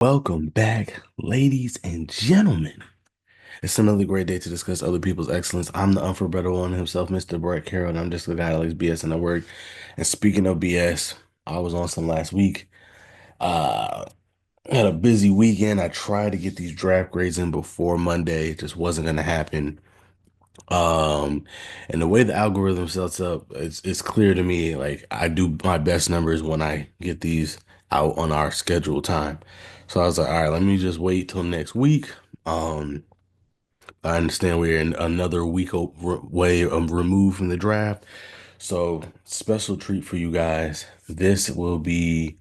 Welcome back, ladies and gentlemen. It's another great day to discuss other people's excellence. I'm the unforgettable one himself, Mr. Brett Carroll, and I'm just the guy that likes BS in the work. And speaking of BS, I was on some last week. Uh, had a busy weekend. I tried to get these draft grades in before Monday. It just wasn't gonna happen. Um, and the way the algorithm sets up, it's clear to me. Like I do my best numbers when I get these out on our scheduled time. So I was like, all right, let me just wait till next week. Um, I understand we're in another week way removed from the draft. So special treat for you guys. This will be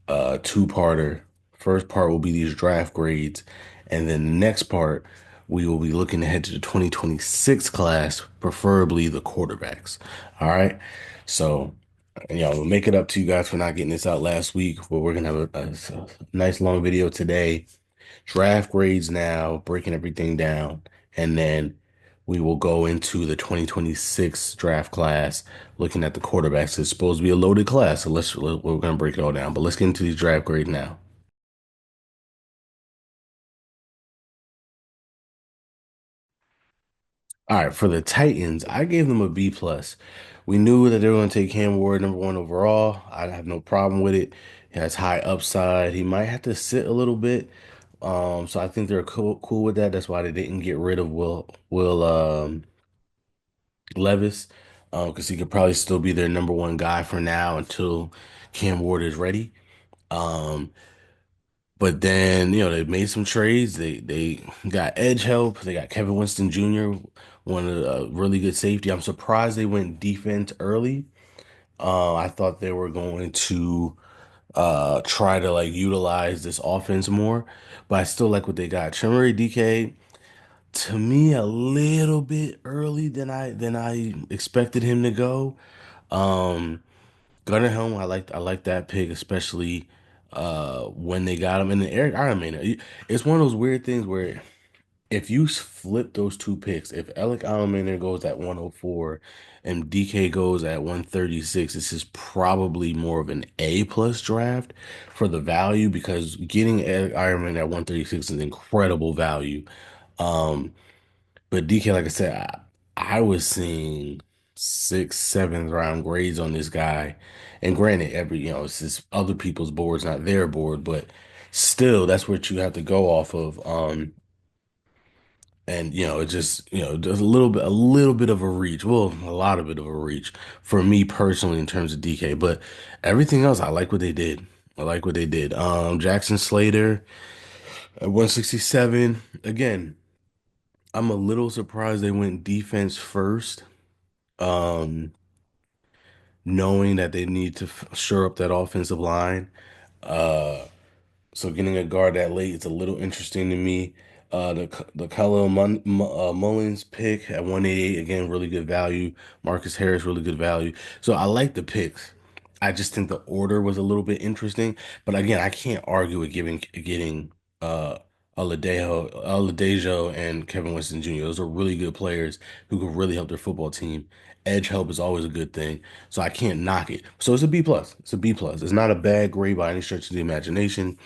a two-parter. First part will be these draft grades, and then the next part we will be looking ahead to the 2026 class, preferably the quarterbacks. All right. So, we'll make it up to you guys for not getting this out last week, but we're gonna have a nice long video today. Draft grades now, breaking everything down, and then we will go into the 2026 draft class, looking at the quarterbacks. It's supposed to be a loaded class, so we're gonna break it all down. But let's get into these draft grades now. All right, for the Titans, I gave them a B plus. We knew that they were going to take Cam Ward number one overall. I have no problem with it. He has high upside. He might have to sit a little bit. So I think they're cool with that. That's why they didn't get rid of Will Levis, because he could probably still be their number one guy for now until Cam Ward is ready. Um, but then, they made some trades. They got edge help. They got Kevin Winston Jr., one of a really good safety. I'm surprised they went defense early. I thought they were going to try to like utilize this offense more, but I still like what they got. Chimere DK, to me, a little bit early than I expected him to go. Um, Gunnar Helm, I like that pick, especially when they got him. And then Eric Ironman, it's one of those weird things where if you flip those two picks, if Alec Alexander goes at 104 and DK goes at 136, this is probably more of an A plus draft for the value because getting Alec Ironman at 136 is incredible value. Um, but DK, like I said, I was seeing sixth, seventh round grades on this guy. And granted, it's just other people's boards, not their board, but still, that's what you have to go off of. And it just just a little bit of a reach. Well, a lot of bit of a reach for me personally in terms of DK. But everything else, I like what they did. I like what they did. Jackson Slater at 167. Again, I'm a little surprised they went defense first. Um, Knowing that they need to shore up that offensive line. Uh, So getting a guard that late is a little interesting to me. The Khalil Mullins pick at 188, again, really good value. Marcus Harris, really good value. So I like the picks. I just think the order was a little bit interesting. But again, I can't argue with getting uh Oladejo and Kevin Winston Jr. Those are really good players who can really help their football team. Edge help is always a good thing. So I can't knock it. So it's a B plus. It's a B plus. It's not a bad grade by any stretch of the imagination.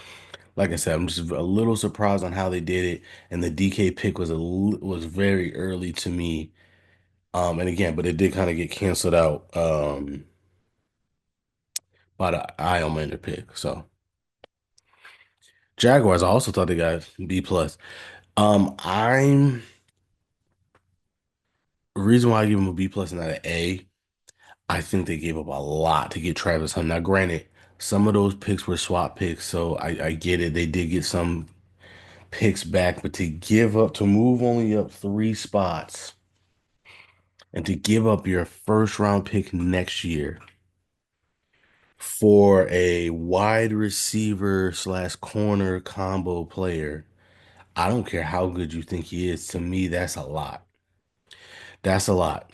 Like I said, I'm just a little surprised on how they did it, and the DK pick was very early to me. And again, but it did kind of get canceled out by the Islander pick. So Jaguars, I also thought they got B plus. I'm the reason why I give them a B plus and not an A. I think they gave up a lot to get Travis Hunter. Now, granted, some of those picks were swap picks, so I get it. They did get some picks back, but to move only up three spots. And to give up your first round pick next year for a wide receiver slash corner combo player, I don't care how good you think he is. To me, that's a lot. That's a lot.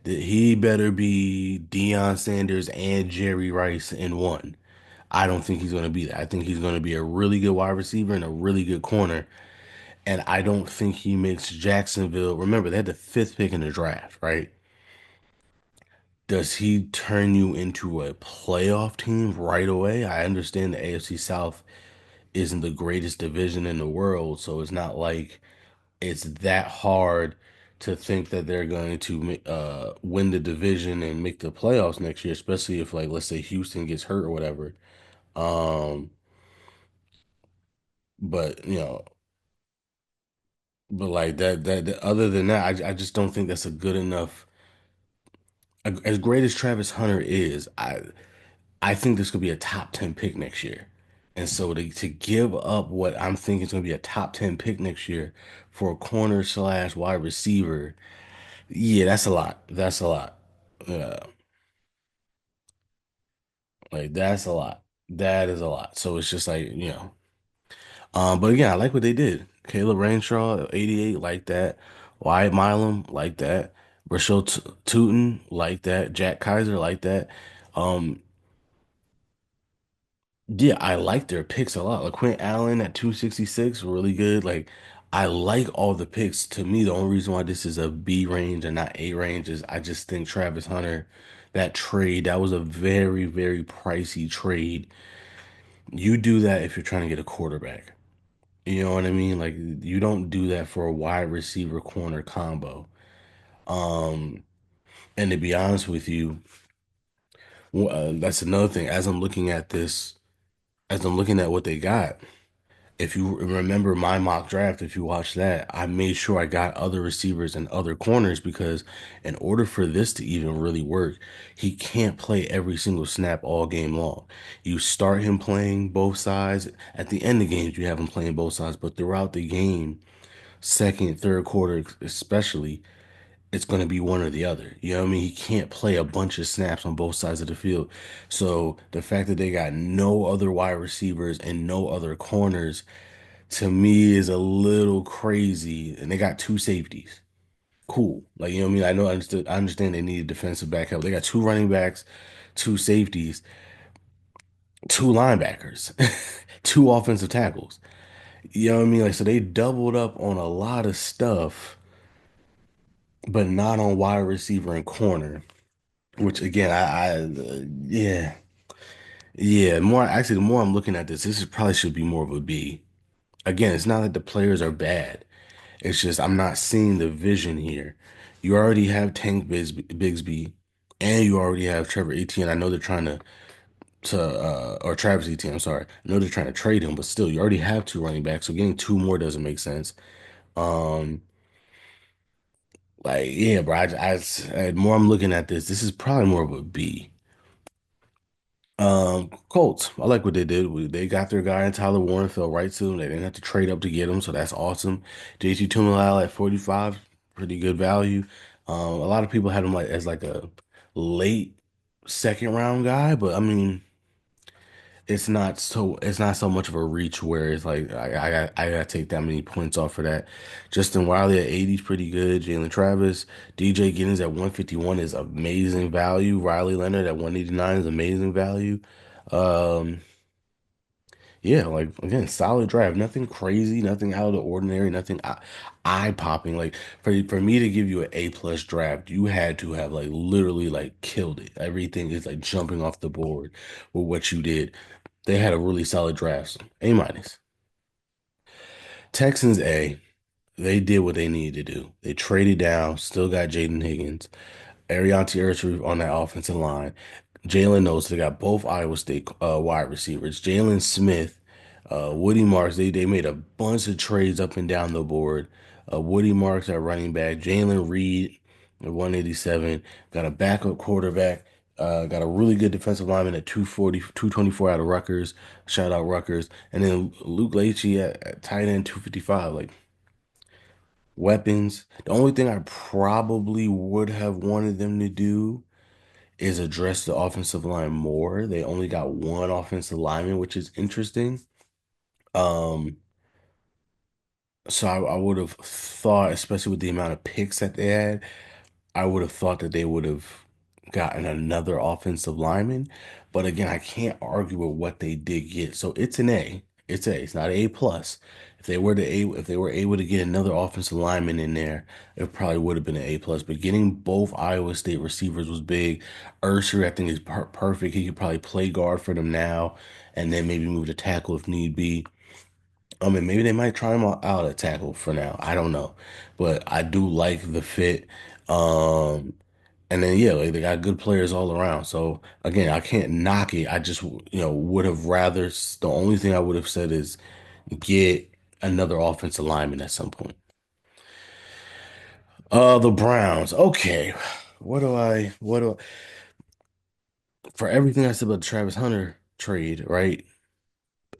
He better be Deion Sanders and Jerry Rice in one. I don't think he's going to be that. I think he's going to be a really good wide receiver and a really good corner. And I don't think he makes Jacksonville. Remember, they had the fifth pick in the draft, right? Does he turn you into a playoff team right away? I understand the AFC South isn't the greatest division in the world, so it's not like it's that hard to think that they're going to win the division and make the playoffs next year, especially if like let's say Houston gets hurt or whatever. Um, but but like other than that, I just don't think that's a good enough. As great as Travis Hunter is, I think this could be a top 10 pick next year. And so to give up what I'm thinking is going to be a top 10 pick next year for a corner slash wide receiver, yeah, that's a lot. That's a lot. Yeah, like that's a lot. That is a lot. So it's just like, but again, I like what they did. Caleb Rainshaw, 88, like that. Wyatt Milam, like that. Rashad Tootin, like that. Jack Kaiser, like that. Um, Yeah, I like their picks a lot. Like Quinn Allen at 266, really good. Like I like all the picks. To me, the only reason why this is a B range and not A range is I just think Travis Hunter, that trade, that was a very, very pricey trade. You do that if you're trying to get a quarterback. You know what I mean? Like you don't do that for a wide receiver corner combo. Um, and to be honest with you, that's another thing. As I'm looking at what they got. If you remember my mock draft, if you watch that, I made sure I got other receivers and other corners because in order for this to even really work, he can't play every single snap all game long. You start him playing both sides. At the end of games, you have him playing both sides, but throughout the game, second, third quarter especially, it's going to be one or the other. You know what I mean? He can't play a bunch of snaps on both sides of the field. So the fact that they got no other wide receivers and no other corners to me is a little crazy. And they got two safeties. Cool. Like, you know what I mean? I understand they need a defensive backup. They got two running backs, two safeties, two linebackers, two offensive tackles. You know what I mean? Like, so they doubled up on a lot of stuff, but not on wide receiver and corner, which again, yeah. Yeah, the more I'm looking at this, probably should be more of a B. Again, it's not that the players are bad. It's just I'm not seeing the vision here. You already have Bigsby, and you already have Trevor Etienne. I know they're trying to or Travis Etienne. I'm sorry. I know they're trying to trade him, but still, you already have two running backs. So getting two more doesn't make sense. Um, like yeah, bro. The more I'm looking at this is probably more of a B. Colts. I like what they did. They got their guy, and Tyler Warren fell right to them. They didn't have to trade up to get him, so that's awesome. JT Tuimoloau at 45, pretty good value. A lot of people had him like as like a late second round guy, but I mean, it's not so much of a reach where it's like I gotta take that many points off for that. Justin Wiley at 80 is pretty good. Jalen Travis, DJ Giddens at 151 is amazing value. Riley Leonard at 189 is amazing value. Um, yeah, like again, solid draft. Nothing crazy, nothing out of the ordinary, nothing eye popping. Like for me to give you an A plus draft, you had to have like literally like killed it. Everything is like jumping off the board with what you did. They had a really solid draft. So A minus. Texans A. They did what they needed to do. They traded down, still got Jaden Higgins. Ariante Ertz on that offensive line. Jalen knows they got both Iowa State wide receivers. Jalen Smith, Woody Marks. They made a bunch of trades up and down the board. Woody Marks at running back. Jalen Reed at 187. Got a backup quarterback. Got a really good defensive lineman at 240, 224 out of Rutgers. Shout out Rutgers. And then Luke Leachy at tight end 255. Like weapons. The only thing I probably would have wanted them to do is address the offensive line more. They only got one offensive lineman, which is interesting. Um, so I would have thought, especially with the amount of picks that they had, I would have thought that they would have gotten another offensive lineman. But again, I can't argue with what they did get. So it's an A. It's A. It's not A plus. If they were able to get another offensive lineman in there, it probably would have been an A plus. But getting both Iowa State receivers was big. Ursher, I think, is perfect. He could probably play guard for them now, and then maybe move to tackle if need be. I mean, maybe they might try him out at tackle for now. I don't know, but I do like the fit. Um, and then yeah, like, they got good players all around. So again, I can't knock it. I just would have rather. The only thing I would have said is get another offensive lineman at some point. The Browns. Okay, for everything I said about the Travis Hunter trade, right?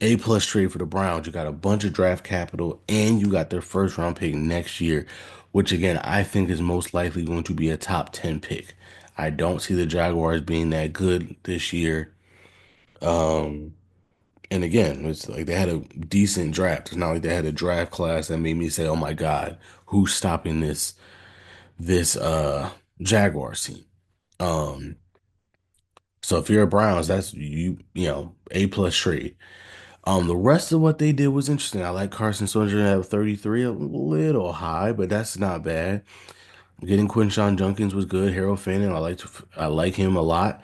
A plus trade for the Browns. You got a bunch of draft capital and you got their first round pick next year, which again, I think is most likely going to be a top 10 pick. I don't see the Jaguars being that good this year. Um, and again, it's like they had a decent draft. It's not like they had a draft class that made me say, "Oh my God, who's stopping this Jaguars team?" Um, so if you're a Browns, that's A plus trade. The rest of what they did was interesting. I like Carson Soldier at 33, a little high, but that's not bad. Getting Quinshawn Junkins was good. Harold Fanning, I like him a lot.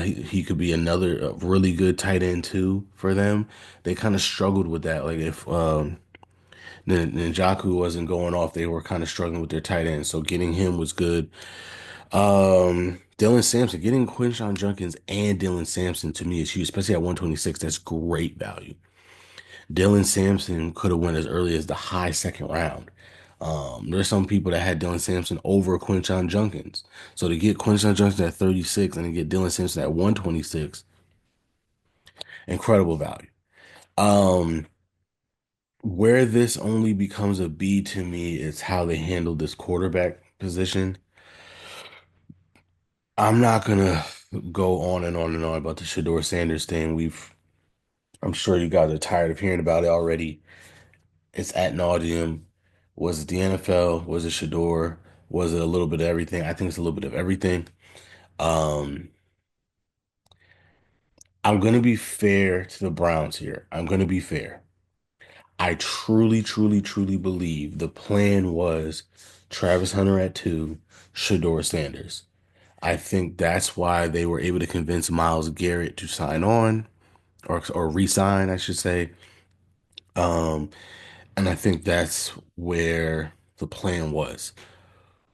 He could be another really good tight end too for them. They kind of struggled with that. Like if Njoku wasn't going off, they were kind of struggling with their tight end. So getting him was good. Dylan Sampson, getting Quinshawn Junkins and Dylan Sampson to me is huge, especially at 126. That's great value. Dylan Sampson could have went as early as the high second round. There's some people that had Dylan Sampson over Quinshon Junkins. So to get Quinshon Junkins at 36 and to get Dylan Sampson at 126, incredible value. Um, where this only becomes a B to me is how they handled this quarterback position. I'm not gonna go on and on and on about the Shador Sanders thing. I'm sure you guys are tired of hearing about it already. It's ad nauseum. Was it the NFL? Was it Shador? Was it a little bit of everything? I think it's a little bit of everything. Um, I'm gonna be fair to the Browns here. I'm gonna be fair. I truly, truly, truly believe the plan was Travis Hunter at two, Shador Sanders. I think that's why they were able to convince Myles Garrett to sign on or re-sign, I should say. Um, and I think that's where the plan was.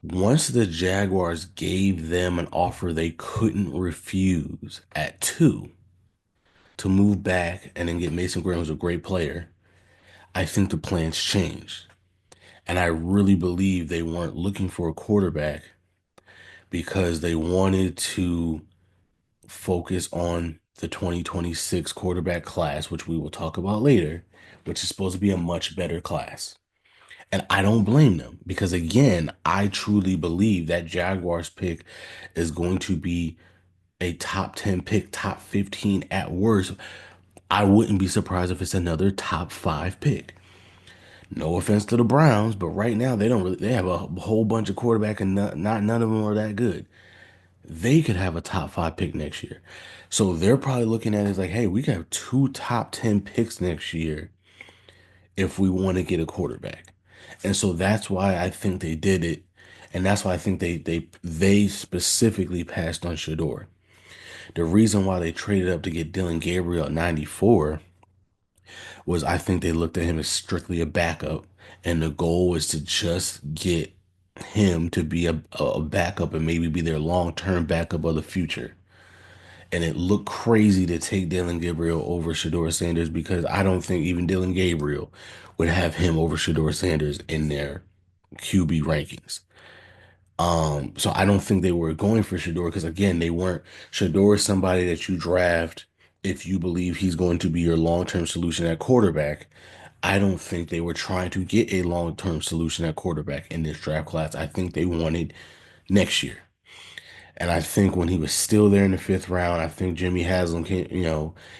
Once the Jaguars gave them an offer they couldn't refuse at two to move back and then get Mason Graham, who's a great player, I think the plans changed. And I really believe they weren't looking for a quarterback because they wanted to focus on the 2026 quarterback class, which we will talk about later, which is supposed to be a much better class. And I don't blame them because, again, I truly believe that Jaguars pick is going to be a top 10 pick, top 15 at worst. I wouldn't be surprised if it's another top five pick. No offense to the Browns, but right now they have a whole bunch of quarterback and not none of them are that good. They could have a top five pick next year. So they're probably looking at it as like, hey, we could have two top 10 picks next year if we want to get a quarterback. And so that's why I think they did it. And that's why I think they specifically passed on Shador. The reason why they traded up to get Dylan Gabriel at 94 was I think they looked at him as strictly a backup. And the goal was to just get him to be a backup and maybe be their long-term backup of the future. And it looked crazy to take Dylan Gabriel over Shador Sanders because I don't think even Dylan Gabriel would have him over Shador Sanders in their QB rankings. So I don't think they were going for Shador because again, they weren't. Shador is somebody that you draft if you believe he's going to be your long-term solution at quarterback. I don't think they were trying to get a long-term solution at quarterback in this draft class. I think they wanted next year. And I think when he was still there in the fifth round, I think Jimmy Haslam can,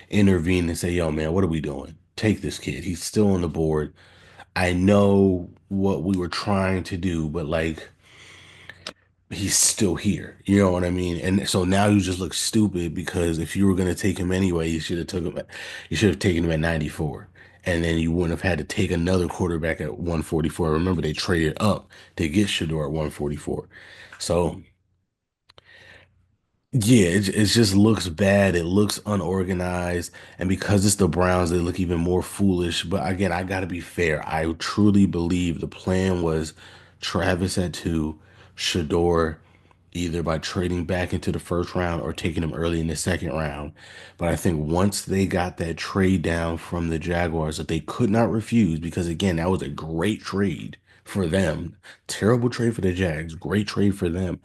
intervene and say, yo, man, what are we doing? Take this kid. He's still on the board. I know what we were trying to do, but like he's still here. You know what I mean? And so now you just look stupid because if you were gonna take him anyway, you should have taken him at 94. And then you wouldn't have had to take another quarterback at 144. Remember, they traded up to get Shador at 144. So Yeah, it just looks bad. It looks unorganized. And because it's the Browns, they look even more foolish. But again, I gotta be fair. I truly believe the plan was Travis at two, Shador either by trading back into the first round or taking him early in the second round. But I think once they got that trade down from the Jaguars that they could not refuse, because again, that was a great trade for them. Terrible trade for the Jags, great trade for them.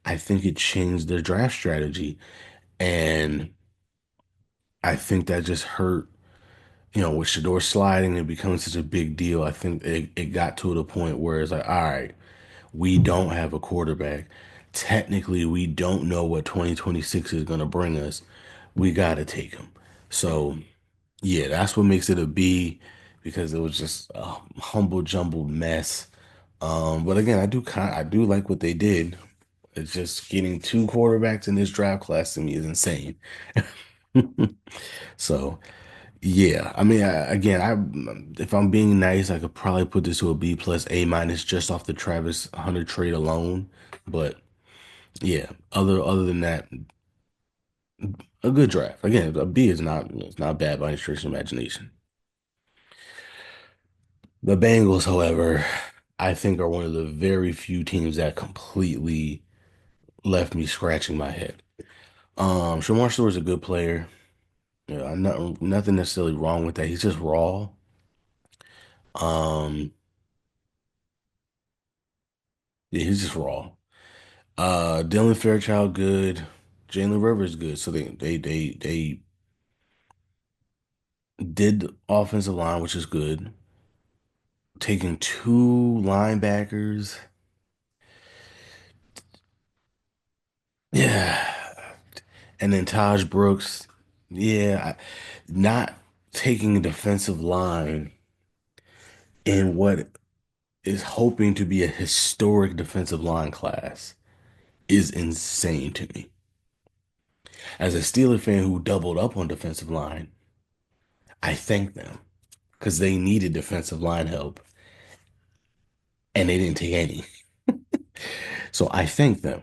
I think it changed their draft strategy. And I think that just hurt, with Shador sliding and becoming such a big deal. I think it got to the point where it's like, all right, we don't have a quarterback. Technically, we don't know what 2026 is going to bring us. We got to take him. So, yeah, that's what makes it a B because it was just a humble jumbled mess. But again, I do like what they did. It's just getting two quarterbacks in this draft class to me is insane. So, yeah, I mean, again, if I'm being nice, I could probably put this to a B plus A minus just off the Travis Hunter trade alone. But yeah, other than that, a good draft. Again, a B is not it's not bad by any stretch of the imagination. The Bengals, however, I think are one of the very few teams that completely left me scratching my head. Shamar Stewart is a good player. Yeah, nothing necessarily wrong with that. He's just raw. Um, yeah, he's just raw. Dylan Fairchild good. Jalen Rivers good. So they did offensive line, which is good. Taking two linebackers. Yeah. And then Taj Brooks. Yeah. Not taking a defensive line in what is hoping to be a historic defensive line class is insane to me. As a Steeler fan who doubled up on defensive line, I thank them because they needed defensive line help and they didn't take any. So I thank them.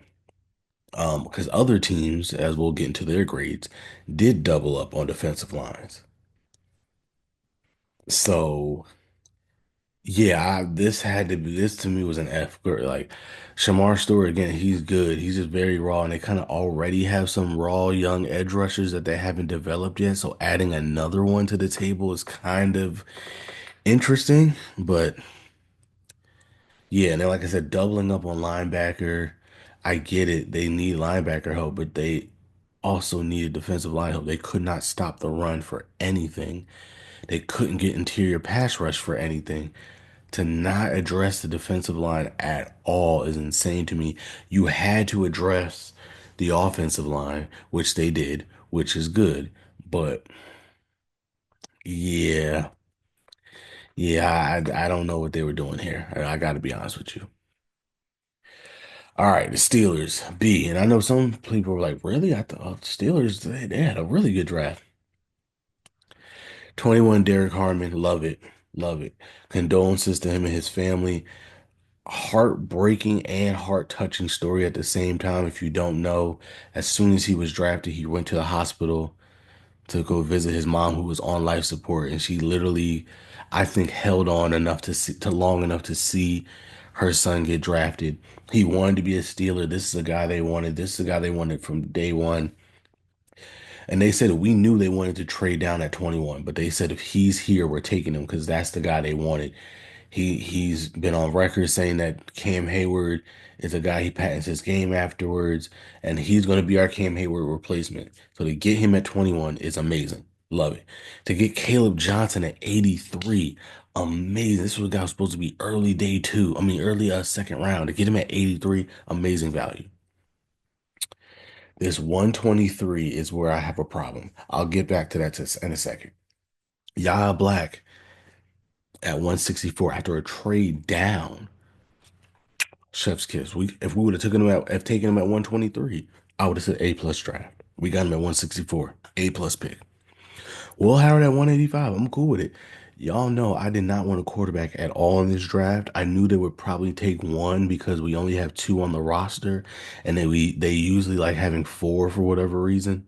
Because other teams, as we'll get into their grades, did double up on defensive lines. So yeah, this to me was an F. Like Shamar Stewart again, he's good. He's just very raw, and they kind of already have some raw young edge rushers that they haven't developed yet. So adding another one to the table is kind of interesting, but yeah, and then like I said, doubling up on linebacker, I get it. They need linebacker help, but they also needed defensive line help. They could not stop the run for anything. They couldn't get interior pass rush for anything. To not address the defensive line at all is insane to me. You had to address the offensive line, which they did, which is good. But yeah, yeah, I don't know what they were doing here. I got to be honest with you. All right, the Steelers, B. And I know some people were like, really? I thought Steelers, they had a really good draft. 21 Derek Harmon, love it. Love it. Condolences to him and his family. Heartbreaking and heart-touching story at the same time. If you don't know, as soon as he was drafted, he went to the hospital to go visit his mom who was on life support, and she literally, I think, held on enough to long enough to see her son get drafted. He wanted to be a Steeler. This is a guy they wanted. This is a guy they wanted from day one. And they said we knew they wanted to trade down at 21, but they said if he's here, we're taking him because that's the guy they wanted. He's been on record saying that Cam Hayward is a guy he patents his game afterwards, and he's going to be our Cam Hayward replacement. So to get him at 21 is amazing. Love it. To get Caleb Johnson at 83, amazing. This was a guy who's supposed to be early day two. I mean, early second round. To get him at 83, amazing value. This 123 is where I have a problem. I'll get back to that in a second. Yah Black at 164 after a trade down. Chef's kiss. If we would have taken him at 123, I would have said A plus draft. We got him at 164, A plus pick. Will Howard at 185. I'm cool with it. Y'all know I did not want a quarterback at all in this draft. I knew they would probably take one because we only have two on the roster, and they usually like having four for whatever reason.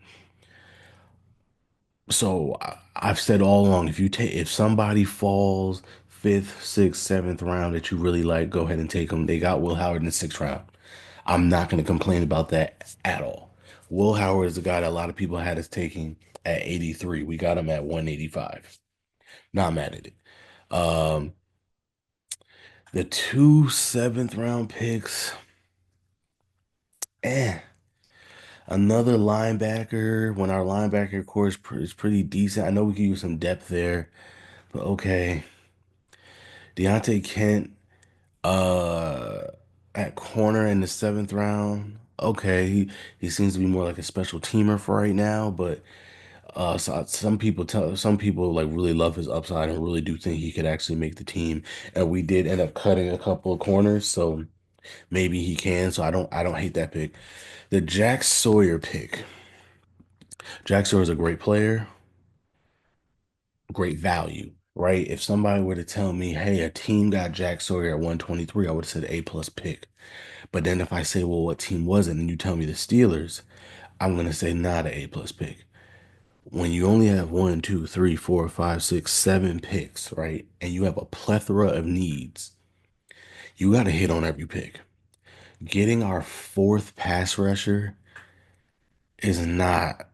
So I've said all along, if somebody falls fifth, sixth, seventh round that you really like, go ahead and take them. They got Will Howard in the sixth round. I'm not going to complain about that at all. Will Howard is the guy that a lot of people had us taking at 83. We got him at 185. Not mad at it. Um, the two seventh round picks, eh. Another linebacker when our linebacker core is pretty decent. I know we could use some depth there, but okay. Deontay Kent, uh, at corner in the seventh round. Okay, he seems to be more like a special teamer for right now, but some people like really love his upside and really do think he could actually make the team. And we did end up cutting a couple of corners, so maybe he can. So I don't hate that pick. The Jack Sawyer pick. Jack Sawyer is a great player, great value, right? If somebody were to tell me, hey, a team got Jack Sawyer at 123, I would have said A plus pick. But then if I say, well, what team was it? And you tell me the Steelers, I'm gonna say not an A plus pick. When you only have one, two, three, four, five, six, seven picks, right? And you have a plethora of needs, you got to hit on every pick. Getting our fourth pass rusher is not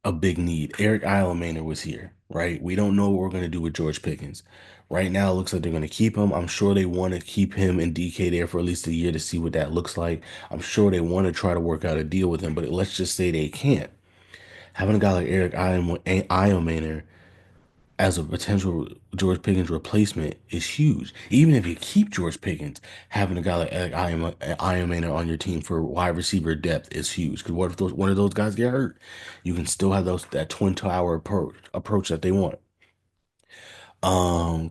a big need. Eric Eilemaner was here, right? We don't know what we're going to do with George Pickens. Right now, it looks like they're going to keep him. I'm sure they want to keep him and DK there for at least a year to see what that looks like. I'm sure they want to try to work out a deal with him, but let's just say they can't. Having a guy like Eilemaner as a potential George Pickens replacement is huge. Even if you keep George Pickens, having a guy like Iron Man on your team for wide receiver depth is huge. Because what if one of those guys get hurt? You can still have that twin tower approach that they want.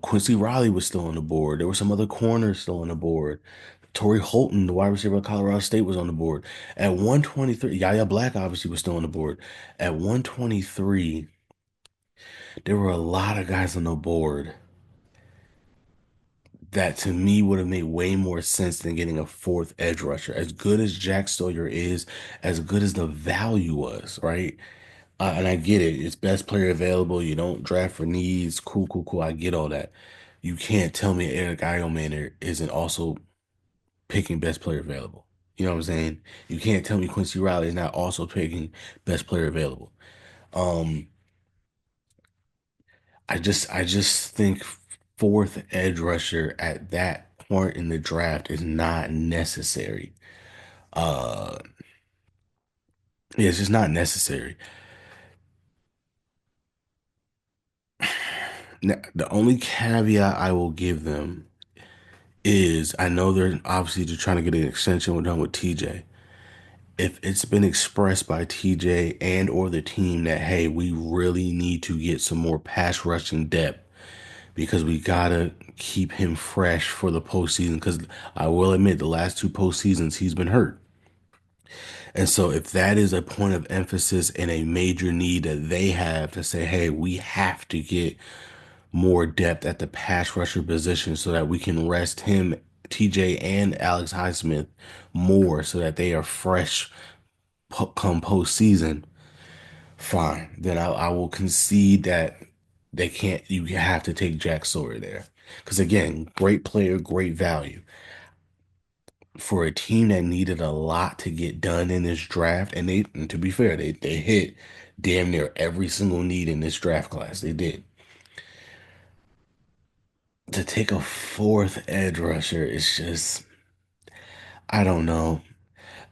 Quincy Riley was still on the board. There were some other corners still on the board. Torrey Holton, the wide receiver of Colorado State, was on the board. At 123, Yaya Black obviously was still on the board. At 123, there were a lot of guys on the board that to me would have made way more sense than getting a fourth edge rusher. As good as Jack Sawyer is, as good as the value was, right? And I get it. It's best player available. You don't draft for needs. Cool, cool, cool. I get all that. You can't tell me Eric Eilmaner isn't also picking best player available. You know what I'm saying? You can't tell me Quincy Riley is not also picking best player available. Um, I just think fourth edge rusher at that point in the draft is not necessary. Uh, yeah, it's just not necessary. Now, the only caveat I will give them is I know they're obviously just trying to get an extension with done with TJ. If it's been expressed by TJ and or the team that hey, we really need to get some more pass rushing depth because we gotta keep him fresh for the postseason. Because I will admit, the last two postseasons he's been hurt. And so, if that is a point of emphasis and a major need that they have to say, hey, we have to get more depth at the pass rusher position so that we can rest him, TJ, and Alex Highsmith more so that they are fresh come postseason, fine. Then I will concede that they can't, you have to take Jack Sawyer there. Because again, great player, great value for a team that needed a lot to get done in this draft, and to be fair, they hit damn near every single need in this draft class. They did. To take a fourth edge rusher is just, I don't know.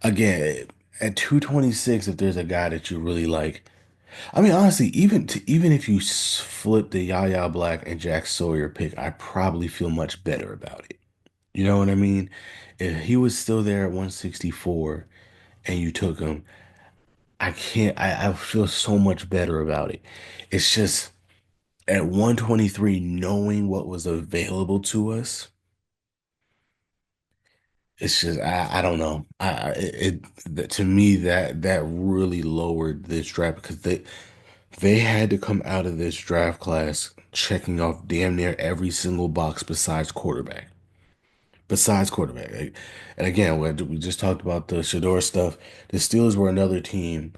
Again, at 226, if there's a guy that you really like, I mean, honestly, even if you flip the Yaya Black and Jack Sawyer pick, I probably feel much better about it. You know what I mean? If he was still there at 164 and you took him, I feel so much better about it. It's just at 123, knowing what was available to us, it's just I don't know. To me that really lowered this draft because They had to come out of this draft class checking off damn near every single box besides quarterback. Besides quarterback. And again, we just talked about the Shador stuff. The Steelers were another team.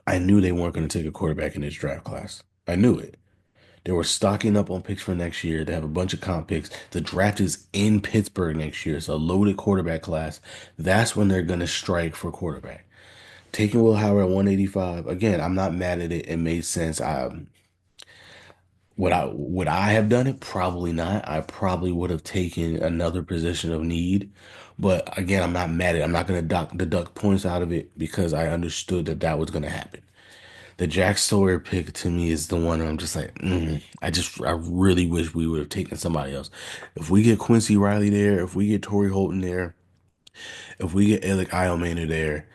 I knew they weren't going to take a quarterback in this draft class. I knew it. They were stocking up on picks for next year. They have a bunch of comp picks. The draft is in Pittsburgh next year. It's a loaded quarterback class. That's when they're going to strike for quarterback. Taking Will Howard at 185. Again, I'm not mad at it. It made sense. Would I have done it? Probably not. I probably would have taken another position of need. But again, I'm not mad at it. I'm not going to deduct points out of it because I understood that that was going to happen. The Jack Sawyer pick to me is the one where I'm just like, I really wish we would have taken somebody else. If we get Quincy Riley there, if we get Torrey Holton there, if we get Alec Iomana there,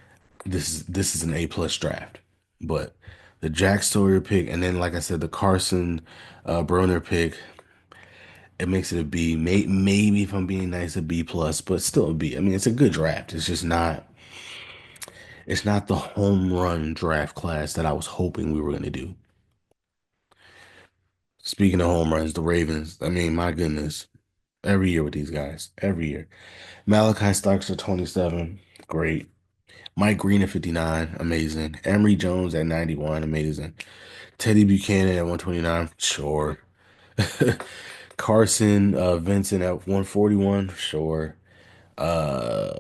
this is an A+ draft. But the Jack Sawyer pick, and then like I said, the Carson Broner pick, it makes it a B. Maybe if I'm being nice, a B+, but still a B. I mean, it's a good draft. It's just not. It's not the home run draft class that I was hoping we were going to do. Speaking of home runs, the Ravens. I mean, my goodness, every year with these guys, every year. Malachi Starks at 27, great. Mike Green at 59, amazing. Emory Jones at 91, amazing. Teddy Buchanan at 129, sure. Carson Vincent at 141, sure. Uh,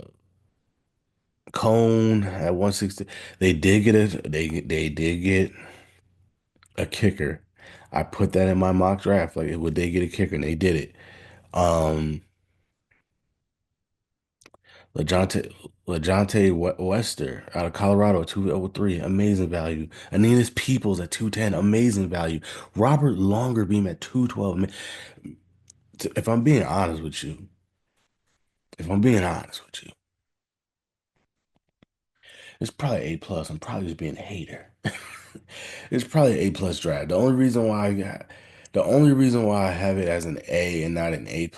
Cone at 160. They did get a kicker. I put that in my mock draft. Like, would they get a kicker? And they did it. Um, Wester out of Colorado, 203, amazing value. Aeneas Peoples at 210, amazing value. Robert Longerbeam at 212. If I'm being honest with you, if I'm being honest with you, it's probably A+. I'm probably just being a hater. It's probably A+ draft. The only reason why I have it as an A and not an A+,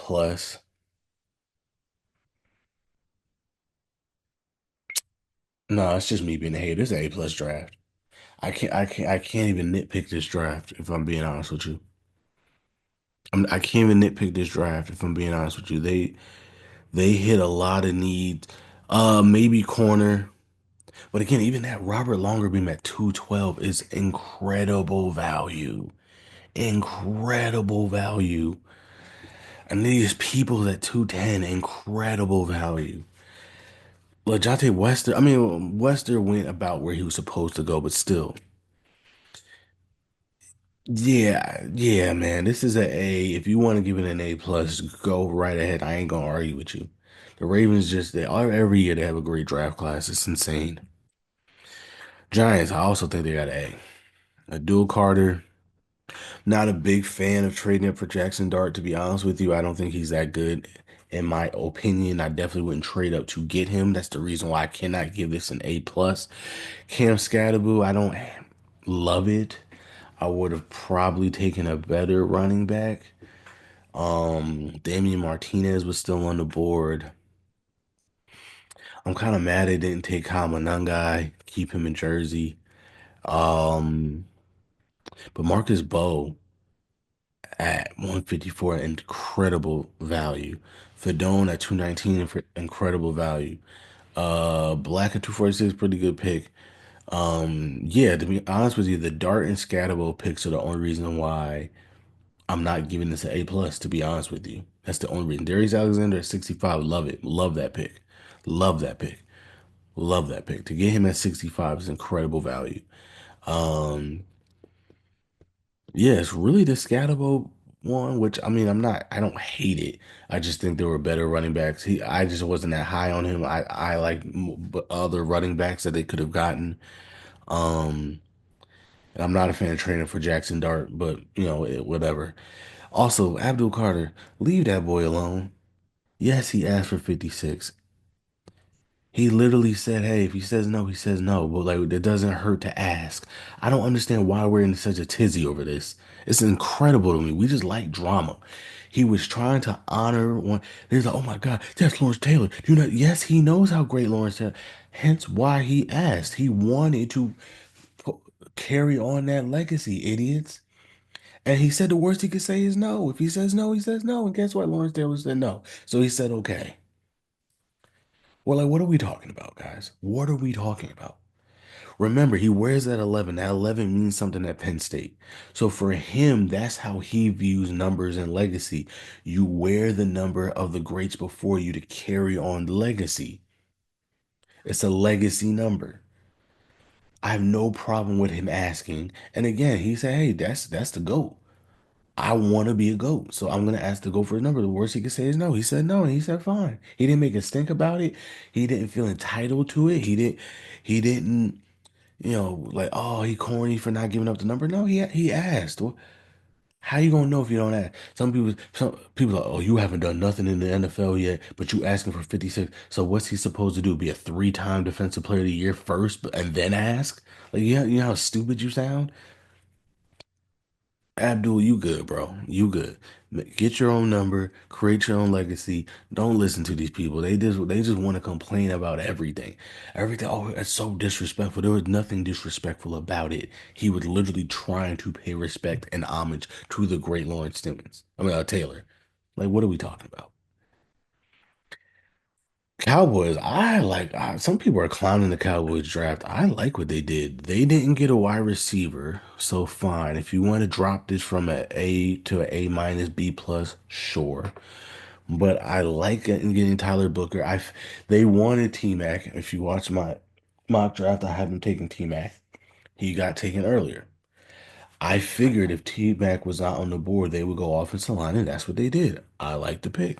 no, it's just me being a hater. It's an A+ draft. I can't even nitpick this draft if I'm being honest with you. I can't even nitpick this draft if I'm being honest with you. They hit a lot of needs. Maybe corner. But again, even that Robert Longerbeam at 212 is incredible value. Incredible value. And these people at 210, incredible value. LaJonte Wester, I mean, Wester went about where he was supposed to go, but still. Yeah, yeah, man. This is a A. If you want to give it an A+, go right ahead. I ain't gonna argue with you. The Ravens every year they have a great draft class. It's insane. Giants, I also think they got an A. A dual Carter. Not a big fan of trading up for Jackson Dart, to be honest with you. I don't think he's that good. In my opinion, I definitely wouldn't trade up to get him. That's the reason why I cannot give this an A+. Cam Scatterboo, I don't love it. I would have probably taken a better running back. Damian Martinez was still on the board. I'm kind of mad they didn't take Kyle Monangai, keep him in Jersey. Um, but Marcus Bowe at 154, incredible value. Fedone at 219, for incredible value. Black at 246, pretty good pick. Yeah, to be honest with you, the Dart and Scatterbo picks are the only reason why I'm not giving this an A+, to be honest with you. That's the only reason. Darius Alexander at 65, love it. Love that pick. Love that pick. Love that pick. To get him at 65 is incredible value. Um, yeah, it's really the Scatterbo one, which I mean, I don't hate it. I just think there were better running backs. I just wasn't that high on him. I like other running backs that they could have gotten. Um, and I'm not a fan of trading for Jackson Dart, but whatever. Also, Abdul Carter, leave that boy alone. Yes, he asked for 56. He literally said, hey, if he says no, he says no. But like, it doesn't hurt to ask. I don't understand why we're in such a tizzy over this. It's incredible to me. We just like drama. He was trying to honor one. He's like, oh my God, that's Lawrence Taylor. You know, yes, he knows how great Lawrence Taylor. Hence why he asked. He wanted to. carry on that legacy, idiots. And he said the worst he could say is no. If he says no, he says no. And guess what? Lawrence Taylor said no. So he said okay. Well, like, what are we talking about, guys? What are we talking about? Remember, he wears that 11. That 11 means something at Penn State. So for him, that's how he views numbers and legacy. You wear the number of the greats before you to carry on the legacy. It's a legacy number. I have no problem with him asking. And again, he said, "Hey, that's the GOAT. I want to be a GOAT. So I'm gonna ask the GOAT for his number." The worst he could say is no. He said no, and he said fine. He didn't make a stink about it. He didn't feel entitled to it. He didn't, like, oh, he corny for not giving up the number. No, he asked. Well, how you gonna know if you don't ask? Some people are, oh, you haven't done nothing in the NFL yet, but you asking for 56. So what's he supposed to do? Be a three-time defensive player of the year first, and then ask? Like, you know how stupid you sound? Abdul, you good, bro. You good. Get your own number, create your own legacy. Don't listen to these people. They just want to complain about everything. Everything. Oh, it's so disrespectful. There was nothing disrespectful about it. He was literally trying to pay respect and homage to the great Lawrence Timmons. Taylor. Like, what are we talking about? Cowboys, some people are clowning the Cowboys draft. I like what they did. They didn't get a wide receiver, so fine. If you want to drop this from an A to an A minus B plus, sure. But I like getting Tyler Booker. They wanted T-Mac. If you watch my mock draft, I had him taking T-Mac. He got taken earlier. I figured if T-Mac was not on the board, they would go offensive line, and that's what they did. I like the pick.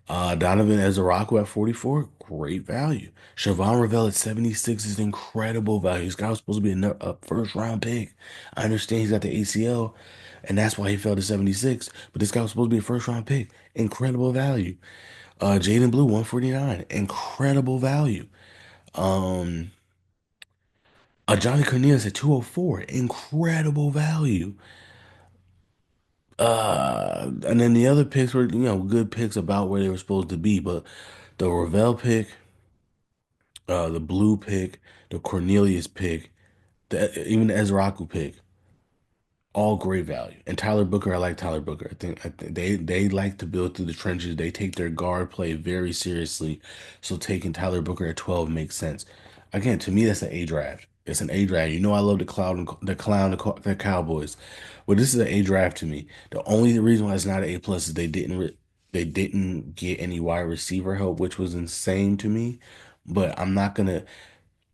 Donovan Ezaraku at 44, great value. Siobhan Ravel at 76 is incredible value. This guy was supposed to be a first round pick. I understand he's got the ACL, and that's why he fell to 76. But this guy was supposed to be a first round pick. Incredible value. Jaden Blue, 149, incredible value. Um, Johnny Cornelius at 204, incredible value. And then the other picks were, good picks about where they were supposed to be, but the Ravel pick, the Blue pick, the Cornelius pick, even the Ezraku pick, all great value. And Tyler Booker, I like Tyler Booker. I think they like to build through the trenches. They take their guard play very seriously. So taking Tyler Booker at 12 makes sense. Again, to me, that's an A draft. It's an A draft. You know, I love the Cowboys, but this is an A draft to me. The only reason why it's not an A plus is they didn't get any wide receiver help, which was insane to me. But I'm not gonna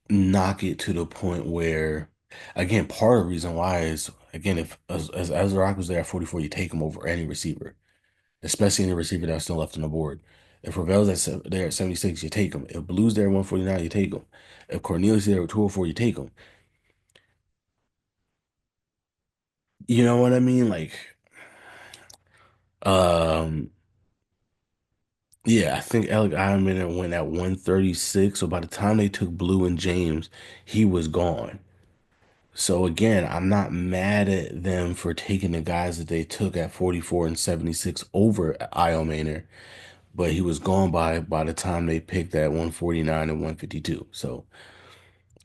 knock it to the point where, again, part of the reason why is, again, if as the Rock was there at 44, you take him over any receiver, especially any receiver that's still left on the board. If Ravel's there at 76, you take him. If Blue's there at 149, you take him. If Cornelius there at 204, you take him. You know what I mean? Like, um, yeah, I think Alec Ironman went at 136. So by the time they took Blue and James, he was gone. So again, I'm not mad at them for taking the guys that they took at 44 and 76 over Io Maynard, but he was gone by the time they picked at 149 and 152. So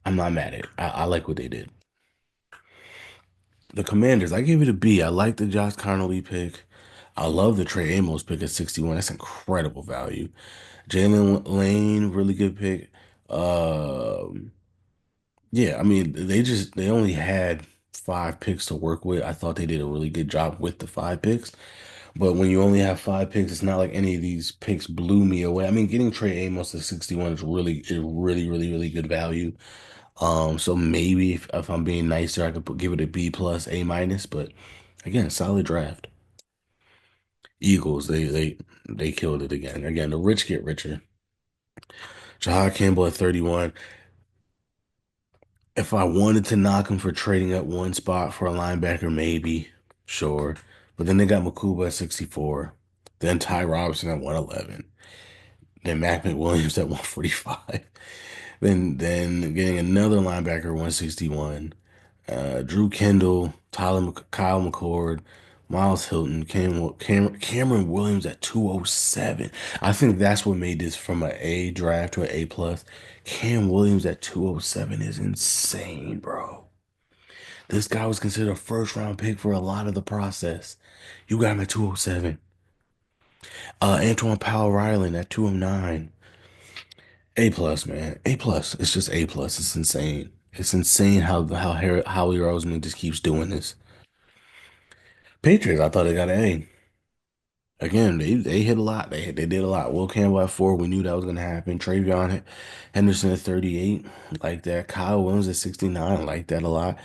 I'm not mad at it. I like what they did. The Commanders, I gave it a B. I like the Josh Connolly pick. I love the Trey Amos pick at 61. That's incredible value. Jalen Lane, really good pick. Um, Yeah, I mean, they only had five picks to work with. I thought they did a really good job with the five picks. But when you only have five picks, it's not like any of these picks blew me away. I mean, getting Trey Amos to 61 is really good value. So maybe if I'm being nicer, I could give it a B plus, A minus. But again, solid draft. Eagles, they killed it again. Again, the rich get richer. Jahad Campbell at 31. If I wanted to knock him for trading up one spot for a linebacker, maybe, sure. But then they got Makuba at 64. Then Ty Robinson at 111. Then Mac McWilliams at 145. Then getting another linebacker 161. Drew Kendall, Kyle McCord, Miles Hilton, Cameron Williams at 207. I think that's what made this from an A draft to an A plus. Cam Williams at 207 is insane, bro. This guy was considered a first round pick for a lot of the process. You got him at 207. Antoine Powell Ryland at 209. A plus, man. A plus. It's just A plus. It's insane. It's insane how Howie Roseman just keeps doing this. Patriots, I thought they got an A. Again, they hit a lot. They did a lot. Will Campbell at 4. We knew that was gonna happen. Henderson at 38. Like that. Kyle Williams at 69. Like that a lot.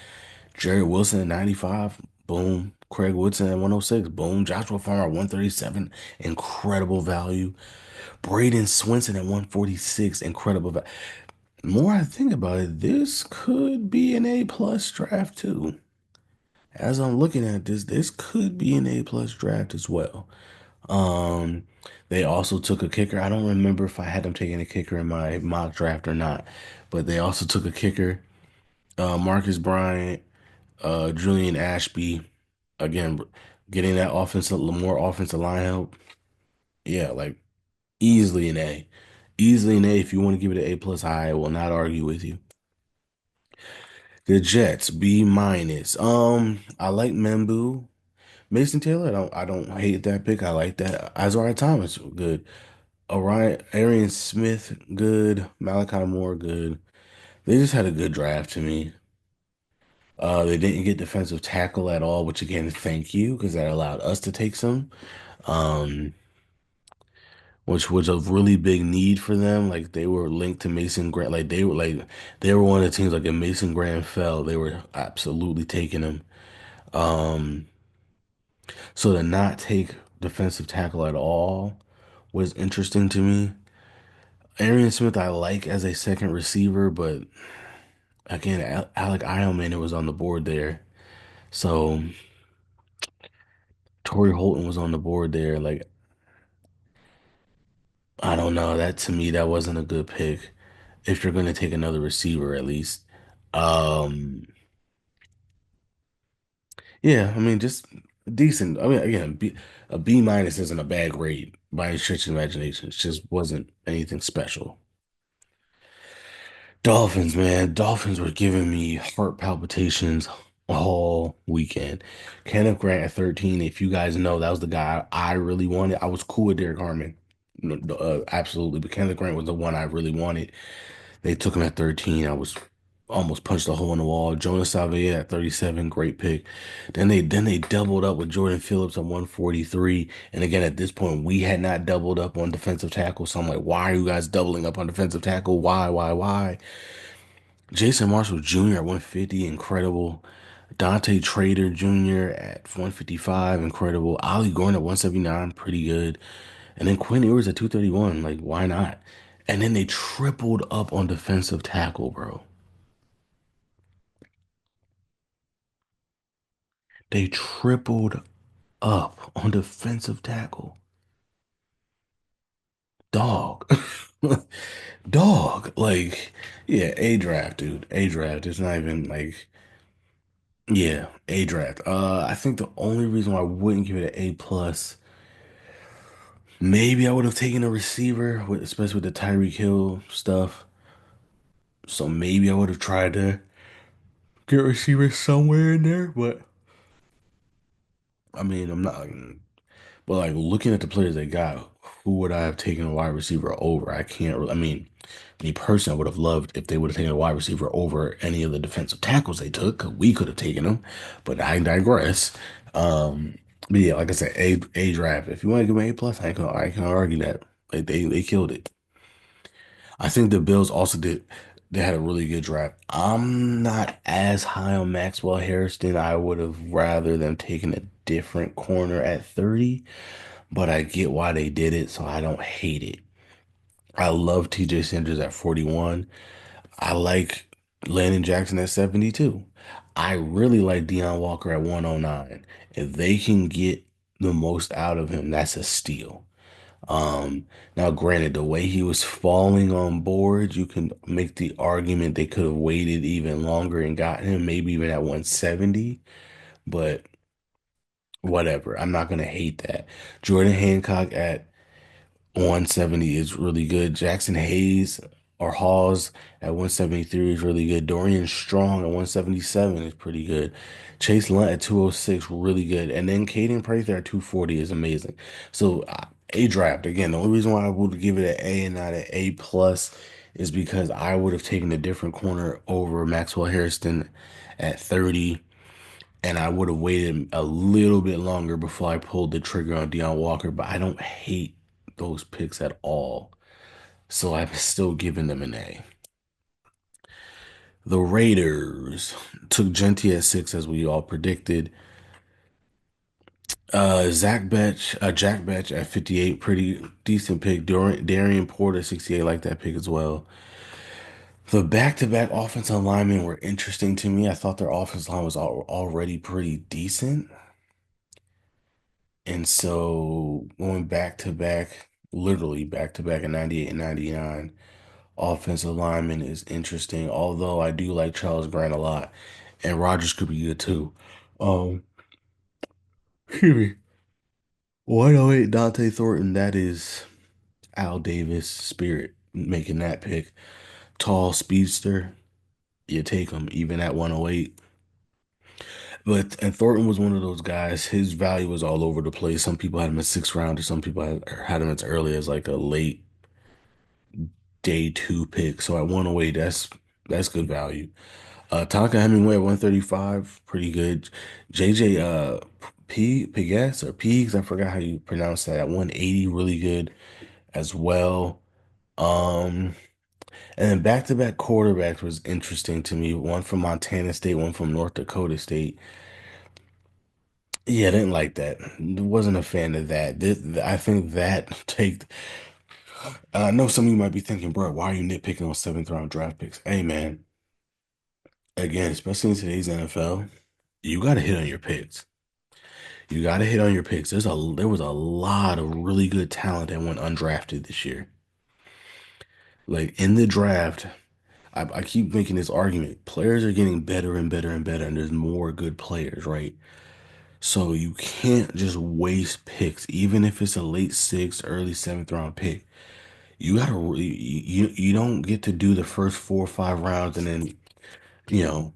Jared Wilson at 95. Boom. Craig Woodson at 106. Boom. Joshua Farmer at 137. Incredible value. Braden Swinson at 146. Incredible value. More I think about it, this could be an A plus draft too. As I'm looking at this, this could be an A plus draft as well. Um, they also took a kicker. I don't remember if I had them taking a kicker in my mock draft or not, but they also took a kicker. Marcus Bryant, Julian Ashby, again, getting that offensive, more offensive line help. Yeah, like easily an A. Easily an A. If you want to give it an A plus, I will not argue with you. The Jets, B minus. I like Membu. Mason Taylor, I don't hate that pick. I like that. Isaiah Thomas, good. Orion, Arian Smith, good. Malachi Moore, good. They just had a good draft to me. They didn't get defensive tackle at all, which again, thank you, because that allowed us to take some. Um, which was a really big need for them. Like they were linked to Mason Grant. They were one of the teams like if Mason Grant fell, they were absolutely taking him. Um, so to not take defensive tackle at all was interesting to me. Arian Smith I like as a second receiver, but again, Alec Eilman was on the board there. So Torrey Holton was on the board there. Like, I don't know. That to me, that wasn't a good pick. If you're going to take another receiver, at least. Um, yeah, I mean, just decent. I mean, again, a B minus isn't a bad grade by any stretch of the imagination. It just wasn't anything special. Dolphins, man. Dolphins were giving me heart palpitations all weekend. Kenneth Grant at 13. If you guys know, that was the guy I really wanted. I was cool with Derek Harmon. No, no, absolutely. But Kenneth Grant was the one I really wanted. They took him at 13. I was almost punched a hole in the wall. Jonas Savea at 37, great pick. Then they doubled up with Jordan Phillips at 143. And again, at this point, we had not doubled up on defensive tackle. So I'm like, why are you guys doubling up on defensive tackle? Why? Jason Marshall Jr. at 150, incredible. Dante Trader Jr. at 155, incredible. Ollie Gordon at 179, pretty good. And then Quinn Ewers at 231, like, why not? And then they tripled up on defensive tackle, bro. They tripled up on defensive tackle. Dog. Dog. Like, yeah, A draft, dude. A draft. It's not even like, yeah, A draft. I think the only reason why I wouldn't give it an A plus, maybe I would have taken a receiver, with, especially with the Tyreek Hill stuff. So maybe I would have tried to get a receiver somewhere in there, but I mean, I'm not. But like looking at the players they got, who would I have taken a wide receiver over? I can't. I mean, me personally, I would have loved if they would have taken a wide receiver over any of the defensive tackles they took. 'Cause we could have taken them, but I digress. But yeah, like I said, A draft. If you want to give me A plus, I can't argue that. Like they killed it. I think the Bills also did. They had a really good draft. I'm not as high on Maxwell Harrison. I would have rather them taken a different corner at 30, but I get why they did it, so I don't hate it. I love TJ Sanders at 41. I like Landon Jackson at 72. I really like Deion Walker at 109. If they can get the most out of him, that's a steal. Now granted, the way he was falling on board, you can make the argument they could have waited even longer and gotten him, maybe even at 170, but whatever. I'm not gonna hate that. Jordan Hancock at 170 is really good. Jackson Hayes. Or Hawes at 173 is really good. Dorian Strong at 177 is pretty good. Chase Lunt at 206, really good. And then Caden Prather at 240 is amazing. So A draft, again, the only reason why I would give it an A and not an A plus is because I would have taken a different corner over Maxwell Harrison at 30, and I would have waited a little bit longer before I pulled the trigger on Deion Walker, but I don't hate those picks at all. So I'm still giving them an A. The Raiders took Genty at 6, as we all predicted. Jack Betch at 58, pretty decent pick. Darian Porter 68, like that pick as well. The back-to-back offensive linemen were interesting to me. I thought their offensive line was already pretty decent. And so going back to back, literally back to back in 98 and 99, offensive lineman is interesting. Although I do like Charles Grant a lot. And Rogers could be good too. Um, Excuse me. 108 Dante Thornton, that is Al Davis spirit making that pick. Tall speedster, you take him even at 108. And Thornton was one of those guys, his value was all over the place. Some people had him at sixth round, or some people had him as early as like a late day two pick. So at 108, that's good value. Tonka Hemingway at 135, pretty good. JJ Pigas or Peegs, I forgot how you pronounce that, at 180, really good as well. Um, and then back-to-back quarterbacks was interesting to me. One from Montana State, one from North Dakota State. Yeah, I didn't like that. Wasn't a fan of that. I think that take. I know some of you might be thinking, bro, why are you nitpicking on seventh round draft picks? Hey, man, again, especially in today's NFL, you got to hit on your picks. You got to hit on your picks. There was a lot of really good talent that went undrafted this year. Like in the draft, I keep making this argument. Players are getting better and better and better, and there's more good players, right? So you can't just waste picks, even if it's a late sixth, early seventh round pick. You gotta you don't get to do the first 4 or 5 rounds and then, you know,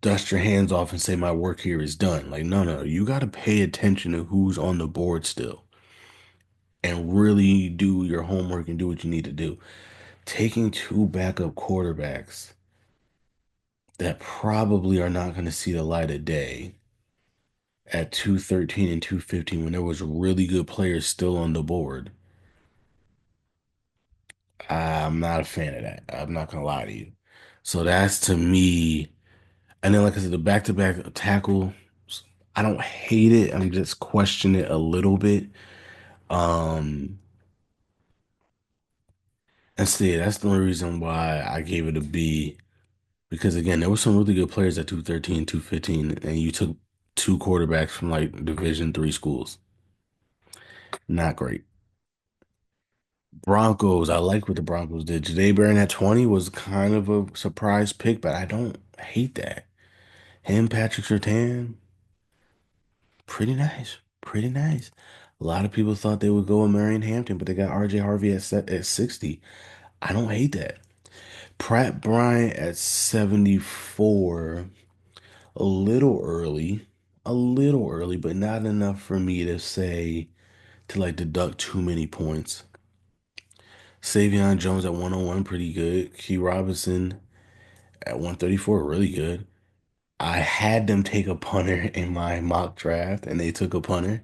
dust your hands off and say my work here is done. Like, no, no, you gotta pay attention to who's on the board still and really do your homework and do what you need to do. Taking two backup quarterbacks that probably are not going to see the light of day at 213 and 215 when there was really good players still on the board. I'm not a fan of that. I'm not gonna lie to you. So that's to me, and then like I said, the back-to-back tackle, I don't hate it. I'm just questioning it a little bit. Um, that's the only reason why I gave it a B. Because again, there were some really good players at 213, 215, and you took two quarterbacks from like Division III schools. Not great. Broncos, I like what the Broncos did. Jadae Barron at 20 was kind of a surprise pick, but I don't hate that. Him, Patrick Surtain, pretty nice. Pretty nice. A lot of people thought they would go with Marion Hampton, but they got RJ Harvey at 60. I don't hate that. Pratt Bryant at 74. A little early. A little early, but not enough for me to say to like deduct too many points. Savion Jones at 101, pretty good. Key Robinson at 134, really good. I had them take a punter in my mock draft, and they took a punter.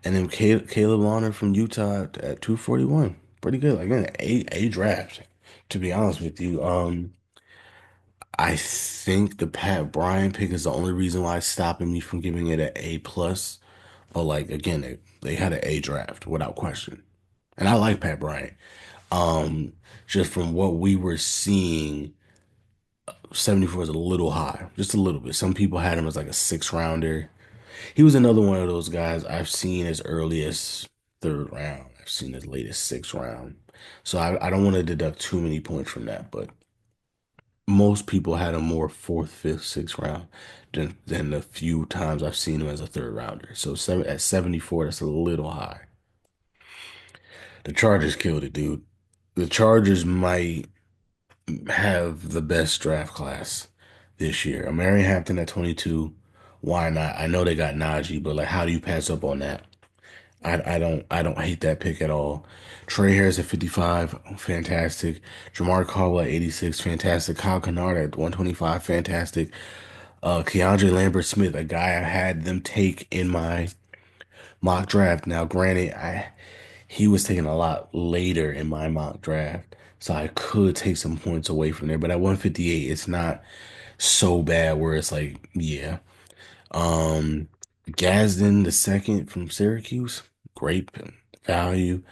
And then Caleb Lawner from Utah at 241, pretty good. Like, again, a draft, to be honest with you. I think the Pat Bryant pick is the only reason why it's stopping me from giving it an A plus. But like again, they had an A draft without question. And I like Pat Bryant. Um, just from what we were seeing, 74 is a little high, just a little bit. Some people had him as like a six rounder. He was another one of those guys I've seen as early as third round. I've seen as late as sixth round. So I don't want to deduct too many points from that, but most people had him more fourth, fifth, sixth round than the few times I've seen him as a third rounder. So at 74, that's a little high. The Chargers killed it, dude. The Chargers might have the best draft class this year. Amari Hampton at 22. Why not? I know they got Najee, but like, how do you pass up on that? I don't hate that pick at all. Trey Harris at 55, fantastic. Jamar Caldwell at 86, fantastic. Kyle Kennard at 125, fantastic. Keandre Lambert Smith, a guy I had them take in my mock draft. Now, granted, I he was taken a lot later in my mock draft, so I could take some points away from there. But at 158, it's not so bad where it's like, yeah. Um, Gadsden the second from Syracuse, great value.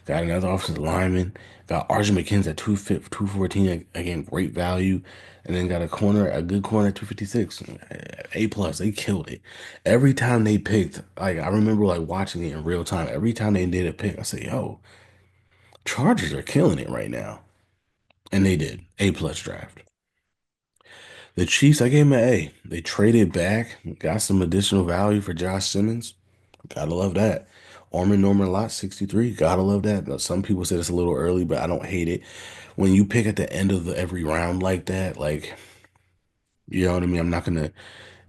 Got another offensive lineman. Got Arjun McKenzie at 214 again, great value. And then got a good corner at 256. A plus. They killed it. Every time they picked, like I remember like watching it in real time. Every time they did a pick, I said, yo, Chargers are killing it right now. And they did. A plus draft. The Chiefs, I gave them an A. They traded back, got some additional value for Josh Simmons. Gotta love that. Orman Norman Lot 63. Gotta love that. Now, some people said it's a little early, but I don't hate it. When you pick at the end of every round like that, like, you know what I mean? I'm not gonna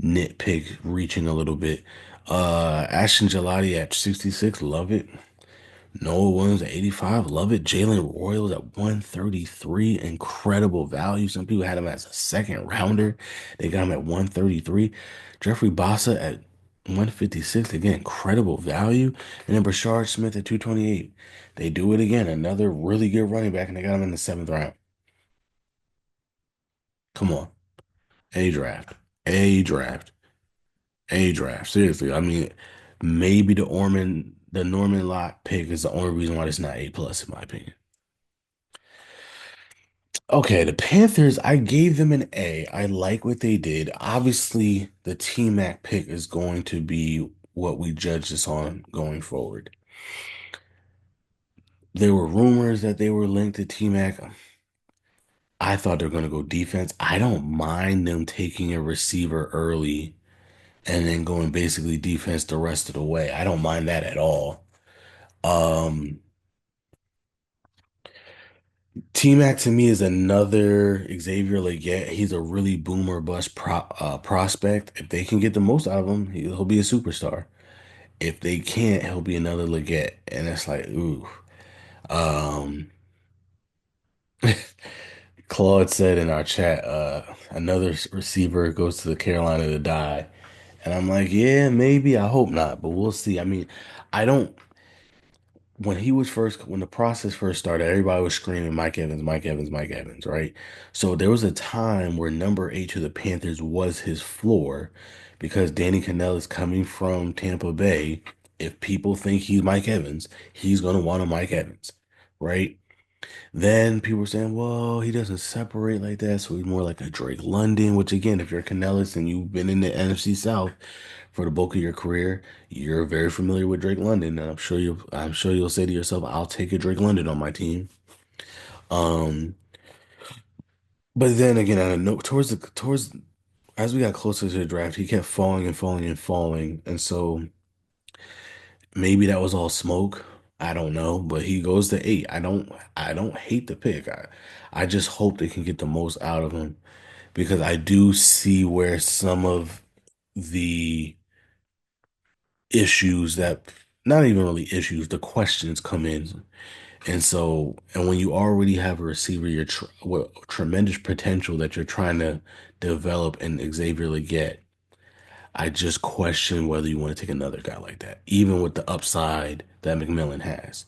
nitpick reaching a little bit. Ashton Gelati at 66. Love it. Noah Williams at 85. Love it. Jalen Royals at 133. Incredible value. Some people had him as a second rounder. They got him at 133. Jeffrey Bossa at 156. Again, incredible value. And then Brashard Smith at 228. They do it again. Another really good running back, and they got him in the seventh round. Come on. A draft. A draft. A draft. Seriously. I mean, maybe the Norman Lott pick is the only reason why it's not A plus, in my opinion. Okay, the Panthers, I gave them an A. I like what they did. Obviously, the T-Mac pick is going to be what we judge this on going forward. There were rumors that they were linked to T-Mac. I thought they were going to go defense. I don't mind them taking a receiver early and then going basically defense the rest of the way. I don't mind that at all. Um, T-Mac to me is another Xavier Leggett. He's a really boomer bust prospect. If they can get the most out of him, he'll be a superstar. If they can't, he'll be another Leggett. And it's like, ooh. Um, Claude said in our chat, another receiver goes to the Carolina to die. And I'm like, yeah, maybe. I hope not, but we'll see. I mean, I don't. When the process first started, everybody was screaming Mike Evans, Mike Evans, Mike Evans, right? So there was a time where number eight to the Panthers was his floor because Danny Cannell is coming from Tampa Bay. If people think he's Mike Evans, he's gonna want a Mike Evans, right? Then people were saying, well, he doesn't separate like that, so he's more like a Drake London, which again, if you're a Canellis and you've been in the NFC South for the bulk of your career, you're very familiar with Drake London, and I'm sure you'll say to yourself, I'll take a Drake London on my team. Um, but then again, I know towards as we got closer to the draft, he kept falling and falling and falling, and so maybe that was all smoke. I don't know, but he goes to eight. I don't hate the pick. I just hope they can get the most out of him because I do see where some of the issues that not even really issues, the questions come in. And when you already have a receiver, you're tr with tremendous potential that you're trying to develop and Xavier Leggett, I just question whether you want to take another guy like that, even with the upside that McMillan has.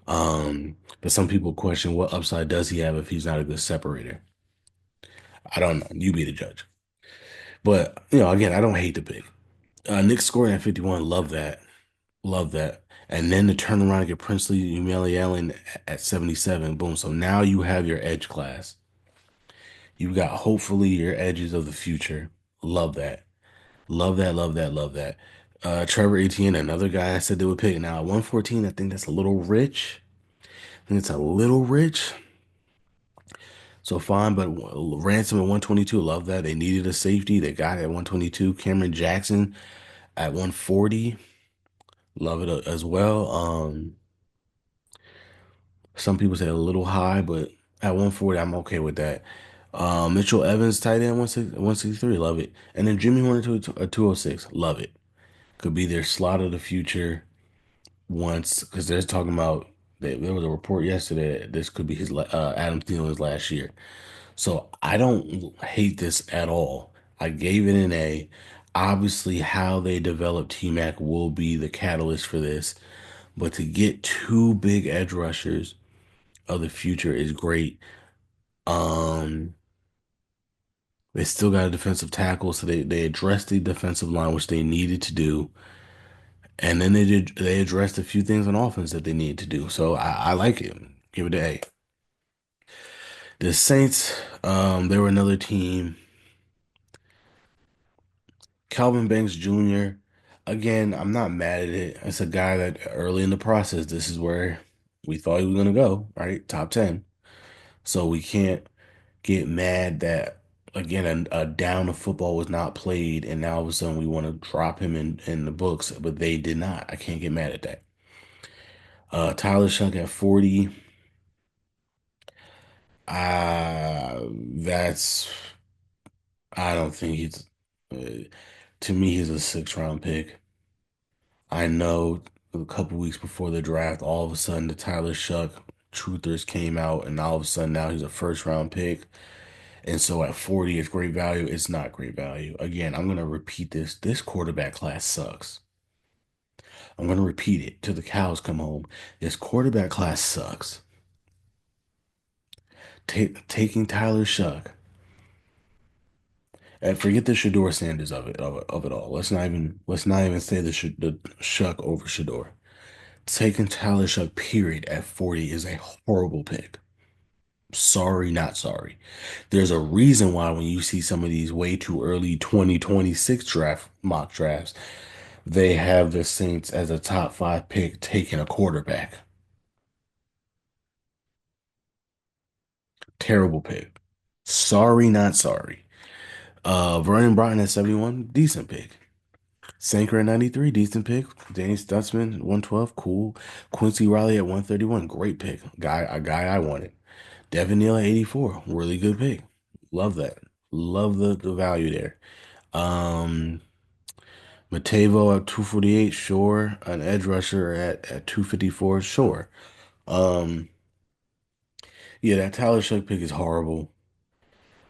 But some people question what upside does he have if he's not a good separator. I don't know. You be the judge. But again, I don't hate the pick. Nick scoring at 51, love that. Love that. And then to turn around and get Princely Allen at 77. Boom. So now you have your edge class. You got hopefully your edges of the future. Love that. Love that. Love that. Love that. Trevor Etienne, another guy I said they would pick. Now at 114, I think that's a little rich. I think it's a little rich. So fine, but Ransom at 122, love that. They needed a safety. They got it at 122. Cameron Jackson at 140, love it as well. Some people say a little high, but at 140, I'm okay with that. Mitchell Evans, tight end, 163, love it. And then Jimmy Horner to a 206, love it. Could be their slot of the future once, because they're talking about, there was a report yesterday that this could be Adam Thielen's last year. So I don't hate this at all. I gave it an A. Obviously, how they develop T-Mac will be the catalyst for this. But to get two big edge rushers of the future is great. Um, they still got a defensive tackle, so they addressed the defensive line, which they needed to do. And then they addressed a few things on offense that they needed to do. So I like it. Give it an A. The Saints, they were another team. Calvin Banks Jr. Again, I'm not mad at it. It's a guy that early in the process, this is where we thought he was gonna go, right? Top 10. So we can't get mad that again a down of football was not played, and now all of a sudden we want to drop him in the books, but they did not. I can't get mad at that. Tyler Shunk at 40. That's I don't think he's to me he's a 6th round pick. I know a couple weeks before the draft, all of a sudden the Tyler Shuck truthers came out, and all of a sudden now he's a 1st round pick. And so at 40, it's great value. It's not great value. Again, I'm going to repeat this. This quarterback class sucks. I'm going to repeat it till the cows come home. This quarterback class sucks. Taking Tyler Shuck and forget the Shador Sanders of it all. Let's not even say the Shuck over Shador. Taking Tyler Shuck period at 40 is a horrible pick. Sorry, not sorry. There's a reason why when you see some of these way too early 2026 draft mock drafts, they have the Saints as a top 5 pick taking a quarterback. Terrible pick. Sorry, not sorry. Vernon Broughton at 71, decent pick. Sanker at 93, decent pick. Danny Stutzman, 112, cool. Quincy Riley at 131, great pick. A guy I wanted. Devin Neal at 84, really good pick. Love that. Love the value there. Um, Matavo at 248, sure. An edge rusher at 254, sure. Um, yeah, that Tyler Shough pick is horrible.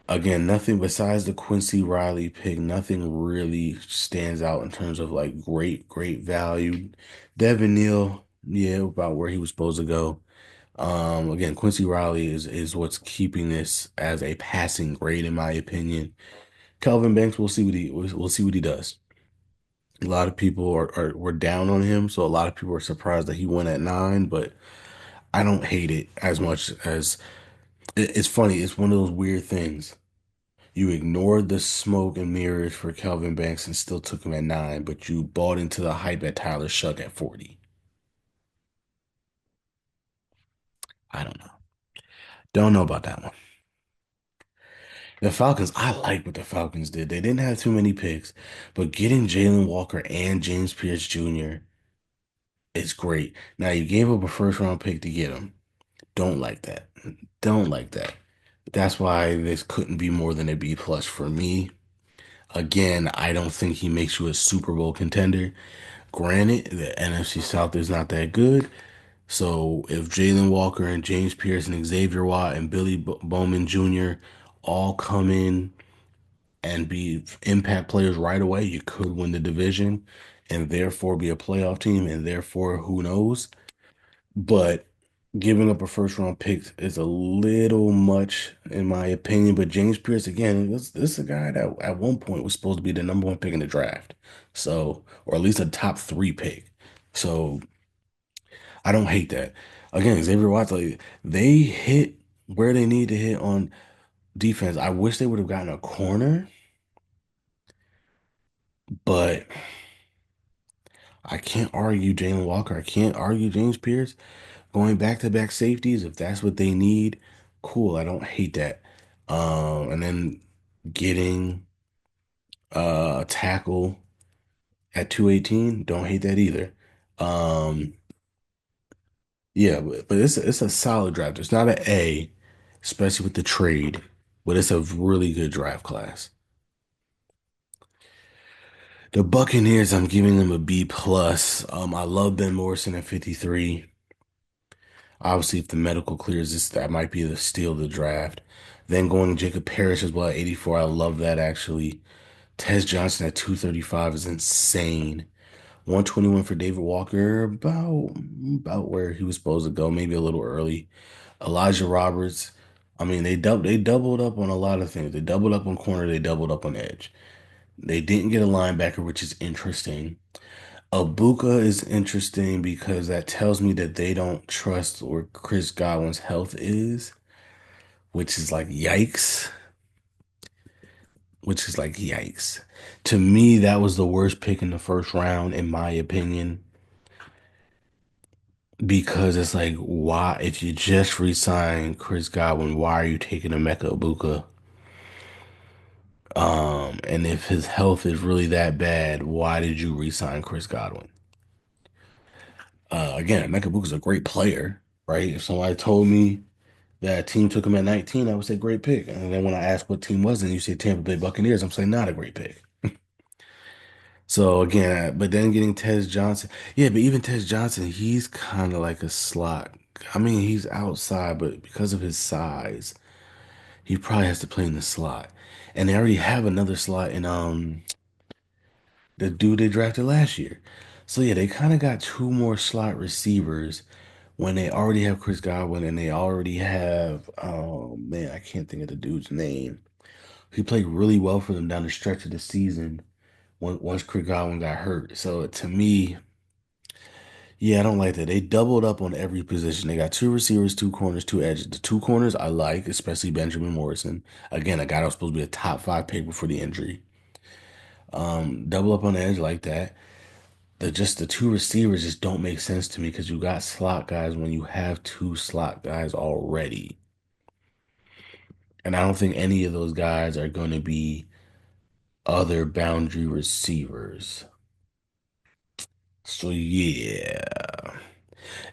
Again, nothing besides the Quincy Riley pick, nothing really stands out in terms of like great value. Devin Neal, yeah, about where he was supposed to go. Again, Quincy Riley is what's keeping this as a passing grade, in my opinion. Kelvin Banks, we'll see what he does. A lot of people were down on him, so a lot of people are surprised that he went at 9, but I don't hate it as much as it's funny. It's one of those weird things. You ignored the smoke and mirrors for Kelvin Banks and still took him at 9, but you bought into the hype at Tyler Shuck at 40. I don't know. Don't know about that one. The Falcons, I like what the Falcons did. They didn't have too many picks, but getting Jalen Walker and James Pierce Jr. is great. Now you gave up a 1st round pick to get him. Don't like that. Don't like that. That's why this couldn't be more than a B plus for me. Again, I don't think he makes you a Super Bowl contender. Granted, the NFC South is not that good. So if Jalen Walker and James Pierce and Xavier Watt and Billy Bowman Jr. all come in and be impact players right away, you could win the division and therefore be a playoff team, and therefore who knows. But giving up a 1st round pick is a little much in my opinion. But James Pierce, again, this is a guy that at one point was supposed to be the number 1 pick in the draft. So, or at least a top 3 pick. So I don't hate that. Again, Xavier Watts, like, they hit where they need to hit on defense. I wish they would have gotten a corner, but I can't argue Jalen Walker. I can't argue James Pierce. Going back-to-back safeties, if that's what they need, cool. I don't hate that. And then getting a tackle at 218, don't hate that either. Um, Yeah, but it's a solid draft. It's not an A, especially with the trade, but it's a really good draft class. The Buccaneers, I'm giving them a B plus. I love Ben Morrison at 53. Obviously, if the medical clears this, that might be the steal of the draft. Then going Jacob Parrish as well at 84. I love that actually. Tez Johnson at 235 is insane. 121 for David Walker, about where he was supposed to go, maybe a little early. Elijah Roberts, I mean, they doubled up on a lot of things. They doubled up on corner, they doubled up on edge. They didn't get a linebacker, which is interesting. Abuka is interesting because that tells me that they don't trust where Chris Godwin's health is, which is like yikes, which is like yikes. To me, that was the worst pick in the first round, in my opinion, because it's like, why, if you just re-sign Chris Godwin, why are you taking Emeka Abuka? And if his health is really that bad, why did you re-sign Chris Godwin? Again, Emeka Abuka's a great player, right? If somebody told me that team took him at 19, I would say great pick. And then when I ask what team was it, and you say Tampa Bay Buccaneers, I'm saying not a great pick. So again, but then getting Tez Johnson, yeah, but even Tez Johnson, he's kind of like a slot. I mean, he's outside, but because of his size, he probably has to play in the slot. And they already have another slot in the dude they drafted last year. So yeah, they kind of got two more slot receivers when they already have Chris Godwin and they already have man, I can't think of the dude's name. He played really well for them down the stretch of the season once Chris Godwin got hurt. So to me, yeah, I don't like that. They doubled up on every position. They got two receivers, two corners, two edges. The two corners I like, especially Benjamin Morrison. Again, a guy that was supposed to be a top five pick before the injury. Double up on the edge like that. The two receivers just don't make sense to me because you got slot guys when you have two slot guys already. And I don't think any of those guys are going to be other boundary receivers. So yeah,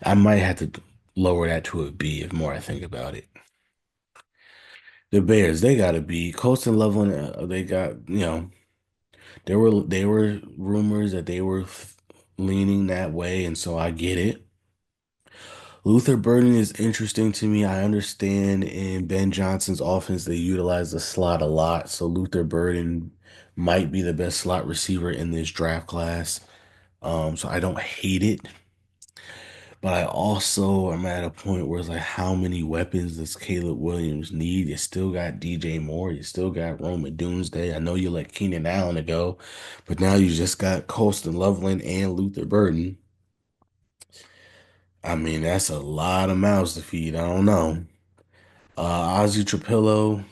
I might have to lower that to a B if more I think about it. The Bears, they gotta be Colston Loveland. They got, there were rumors that they were leaning that way, and so I get it. Luther Burden is interesting to me. I understand in Ben Johnson's offense they utilize the slot a lot, so Luther Burden might be the best slot receiver in this draft class. So I don't hate it. But I also am at a point where it's like, how many weapons does Caleb Williams need? You still got DJ Moore, you still got Roman Doomsday. I know you let Keenan Allen to go, but now you just got Colston Loveland and Luther Burden. I mean, that's a lot of mouths to feed. I don't know. Ozzy Trapillo,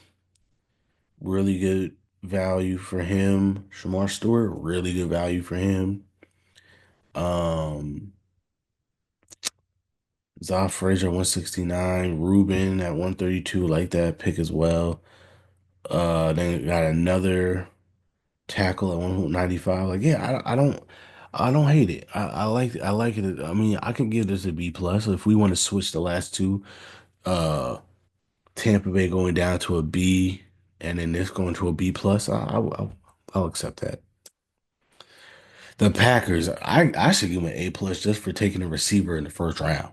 really good value for him. Shamar Stewart, really good value for him. Um, Zoff Frazier, 169. Ruben at 132, like that pick as well. Then got another tackle at 195. Like, yeah, I don't hate it. I like it. I mean, I can give this a B plus. If we want to switch the last two, uh, Tampa Bay going down to a B, and then this going to a B plus, I'll accept that. The Packers, I should give them an A plus just for taking a receiver in the first round.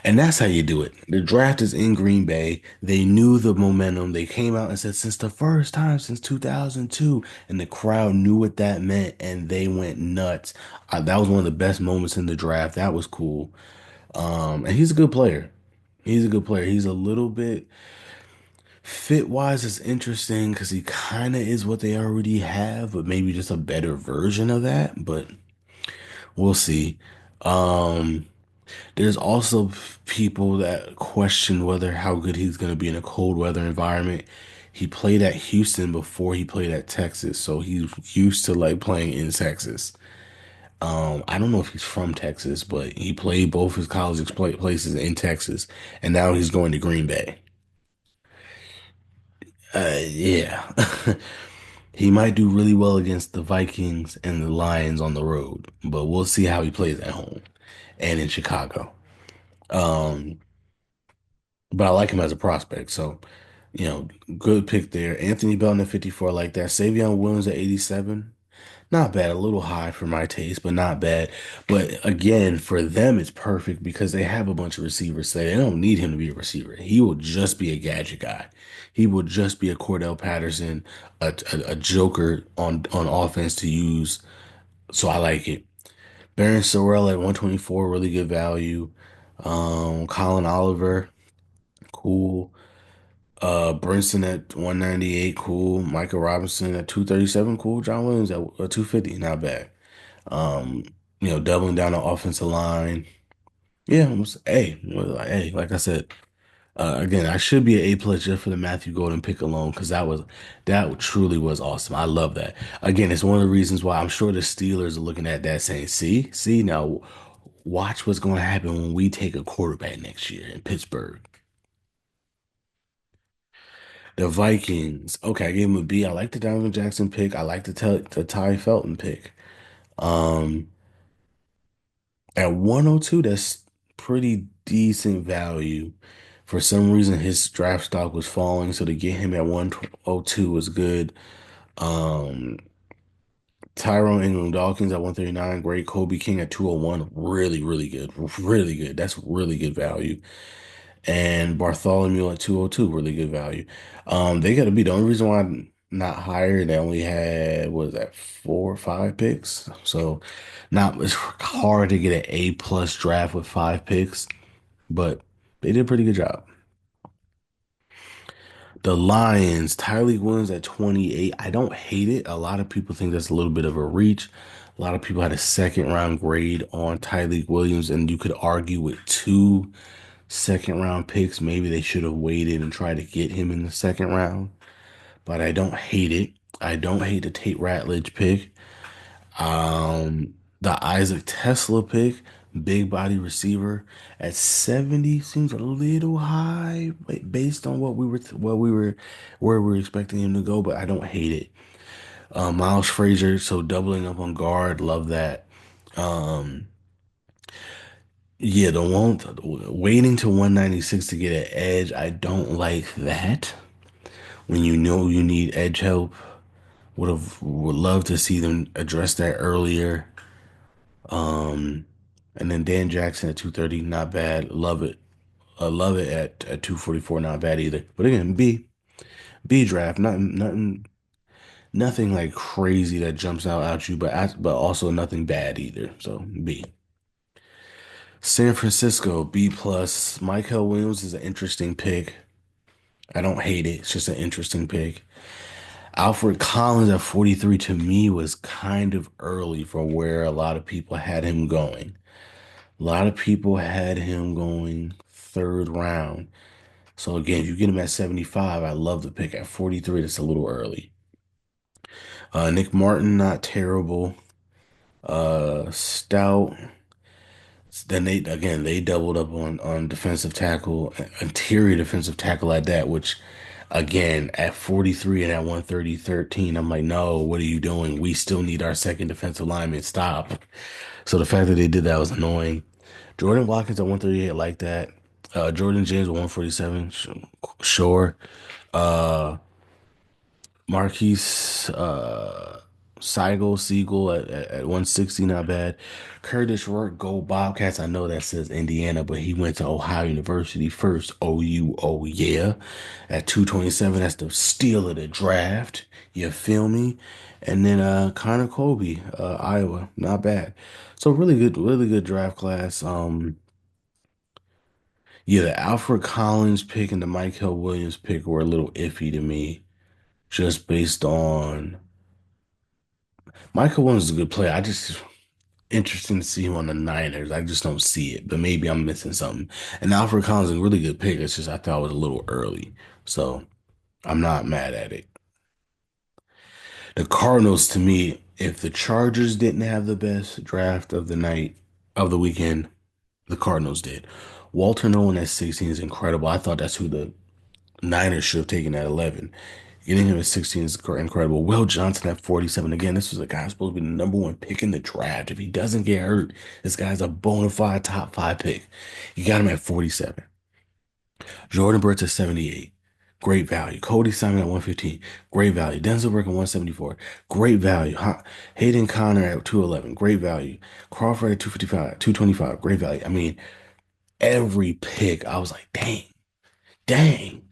And that's how you do it. The draft is in Green Bay. They knew the momentum. They came out and said, since the first time since 2002, and the crowd knew what that meant, and they went nuts. That was one of the best moments in the draft. That was cool. And he's a good player. He's a good player. He's a little bit fit wise. It's interesting because he kind of is what they already have, but maybe just a better version of that. But we'll see. Um, There's also people that question whether how good he's going to be in a cold weather environment. He played at Houston before he played at Texas, so he's used to like playing in Texas. I don't know if he's from Texas, but he played both his places in Texas, and now he's going to Green Bay. Yeah. He might do really well against the Vikings and the Lions on the road, but we'll see how he plays at home and in Chicago. Um, but I like him as a prospect. So, good pick there. Anthony Belton at 54, I like that. Savion Williams at 87. Not bad, a little high for my taste, but not bad. But again, for them, it's perfect because they have a bunch of receivers. So they don't need him to be a receiver. He will just be a gadget guy. He will just be a Cordell Patterson, a joker on offense to use. So I like it. Baron Sorrell at 124, really good value. Colin Oliver, cool. Brinson at 198, cool. Micah Robinson at 237, cool. John Williams at 250, not bad. Um, doubling down on offensive line. Yeah, hey, like I said, again, I should be an A plus just for the Matthew Golden pick alone because that truly was awesome. I love that. Again, it's one of the reasons why I'm sure the Steelers are looking at that saying, see now, watch what's going to happen when we take a quarterback next year in Pittsburgh. The Vikings. Okay, I gave him a B. I like the Donovan Jackson pick. I like the Ty Felton pick. Um, At 102, that's pretty decent value. For some reason, his draft stock was falling, so to get him at 102 was good. Um, Tyrone Ingram Dawkins at 139, great. Kobe King at 201, really, really good. Really good. That's really good value. And Bartholomew at 202, really good value. They got to be the only reason why I'm not higher. They only had, what was that, 4 or 5 picks. So not it's hard to get an A plus draft with 5 picks, but they did a pretty good job. The Lions, Tyreek Williams at 28. I don't hate it. A lot of people think that's a little bit of a reach. A lot of people had a second round grade on Tyreek Williams, and you could argue with 2 second round picks. Maybe they should have waited and tried to get him in the second round, but I don't hate it. I don't hate the Tate Ratledge pick. The Isaac Tesla pick, big body receiver at 70 seems a little high based on where we were expecting him to go, but I don't hate it. Miles Frazier, so doubling up on guard, love that. Um, yeah, the one waiting to 196 to get an edge, I don't like that. When you know you need edge help, would love to see them address that earlier. Um, and then Dan Jackson at 230, not bad. Love it. I love it at 244, not bad either. But again, B draft, nothing like crazy that jumps out at you, but also nothing bad either. So B. San Francisco, B plus. Michael Williams is an interesting pick. I don't hate it. It's just an interesting pick. Alfred Collins at 43 to me was kind of early for where a lot of people had him going. A lot of people had him going third round. So again, if you get him at 75, I love the pick. At 43, that's a little early. Nick Martin, not terrible. Stout. Then they doubled up on defensive tackle, interior defensive tackle at that, which again at 43 and at 130, 13, I'm like, no, what are you doing? We still need our second defensive lineman. Stop. So the fact that they did that was annoying. Jordan Watkins at 138, like that. Jordan James at 147, sure. Uh, Marquise Siegel at 160, not bad. Curtis Rourke, Gold Bobcats. I know that says Indiana, but he went to Ohio University first. OU, oh yeah. At 227, that's the steal of the draft. You feel me? And then Connor Colby, Iowa, not bad. So really good draft class. Yeah, the Alfred Collins pick and the Michael Williams pick were a little iffy to me, just based on Michael Williams is a good player. I just interesting to see him on the Niners. I just don't see it, but maybe I'm missing something. And Alfred Collins is a really good pick. It's just I thought it was a little early, so I'm not mad at it. The Cardinals, to me, if the Chargers didn't have the best draft of the night of the weekend, the Cardinals did. Walter Nolan at 16 is incredible. I thought that's who the Niners should have taken at 11. Getting him at 16 is incredible. Will Johnson at 47. Again, this was a guy who's supposed to be the number one pick in the draft. If he doesn't get hurt, this guy's a bona fide top five pick. You got him at 47. Jordan Brooks at 78. Great value. Cody Simon at 115. Great value. Denzel Burke at 174. Great value. Hayden Connor at 211. Great value. Crawford at 255, 225. Great value. I mean, every pick, I was like, dang, dang,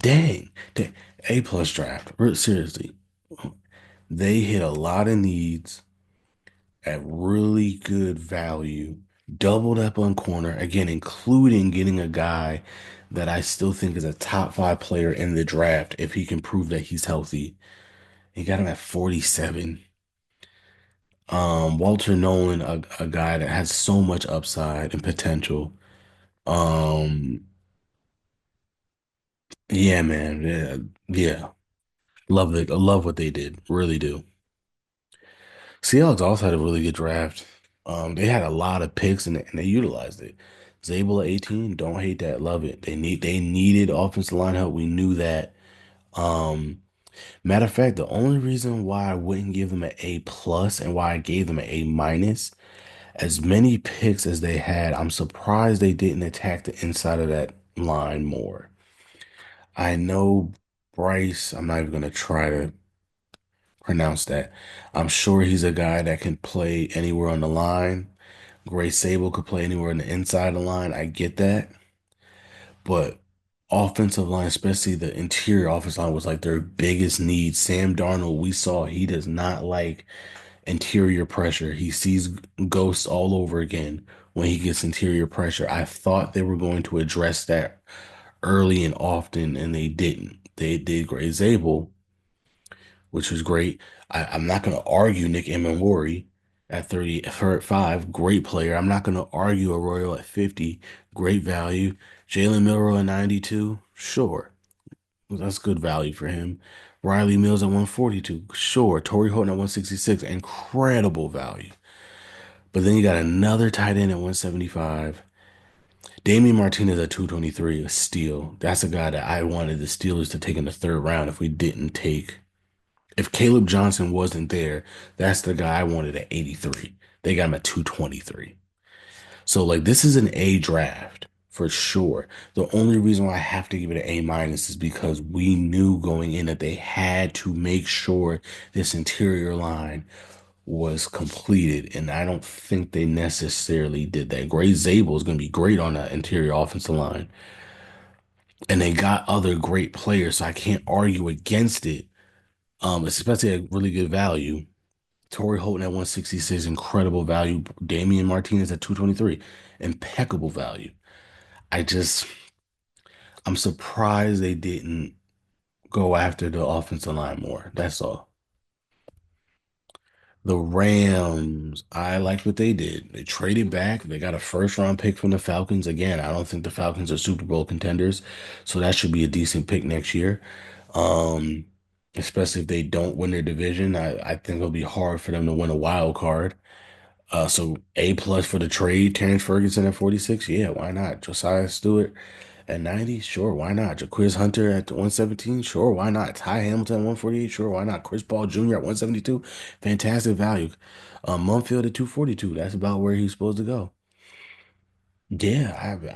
dang, dang. A plus draft. Seriously. They hit a lot of needs at really good value, doubled up on corner, again, including getting a guy that I still think is a top five player in the draft if he can prove that he's healthy. He got him at 47. Walter Nolan, a guy that has so much upside and potential. Um, yeah, man. Yeah, yeah. Love it. I love what they did. Really do. Seahawks also had a really good draft. They had a lot of picks and they utilized it. Zabel at 18, don't hate that, love it. They needed offensive line help. We knew that. Um, Matter of fact, the only reason why I wouldn't give them an A plus and why I gave them an A minus, as many picks as they had, I'm surprised they didn't attack the inside of that line more. I know Bryce, I'm not even gonna try to pronounce that. I'm sure he's a guy that can play anywhere on the line. Gray Sable could play anywhere on the inside of the line. I get that. But offensive line, especially the interior offensive line, was like their biggest need. Sam Darnold, we saw he does not like interior pressure. He sees ghosts all over again when he gets interior pressure. I thought they were going to address that early and often, and they didn't. They did Gray Zabel, which was great. I'm not going to argue Nick Emmanwori at 35, great player. I'm not going to argue Arroyo at 50, great value. Jalen Milrow at 92, sure. That's good value for him. Riley Mills at 142, sure. Torrey Horton at 166, incredible value. But then you got another tight end at 175. Damian Martinez at 223, a steal. That's a guy that I wanted the Steelers to take in the third round if we didn't take. If Caleb Johnson wasn't there, that's the guy I wanted at 83. They got him at 223. So like this is an A draft for sure. The only reason why I have to give it an A minus is because we knew going in that they had to make sure this interior line was completed, and I don't think they necessarily did that. Gray Zabel is going to be great on that interior offensive line, and they got other great players, so I can't argue against it. Especially at really good value. Torrey Holton at 166, incredible value. Damian Martinez at 223, impeccable value. I just, I'm surprised they didn't go after the offensive line more. That's all. The Rams, I like what they did. They traded back. They got a first round pick from the Falcons. Again, I don't think the Falcons are Super Bowl contenders, so that should be a decent pick next year. Um, Especially if they don't win their division. I think it'll be hard for them to win a wild card. So A plus for the trade. Terrence Ferguson at 46. Yeah, why not? Josiah Stewart at 90. Sure, why not? Jaquiz Hunter at 117. Sure, why not? Ty Hamilton at 148. Sure, why not? Chris Paul Jr. at 172. Fantastic value. Mumfield at 242. That's about where he's supposed to go. Yeah,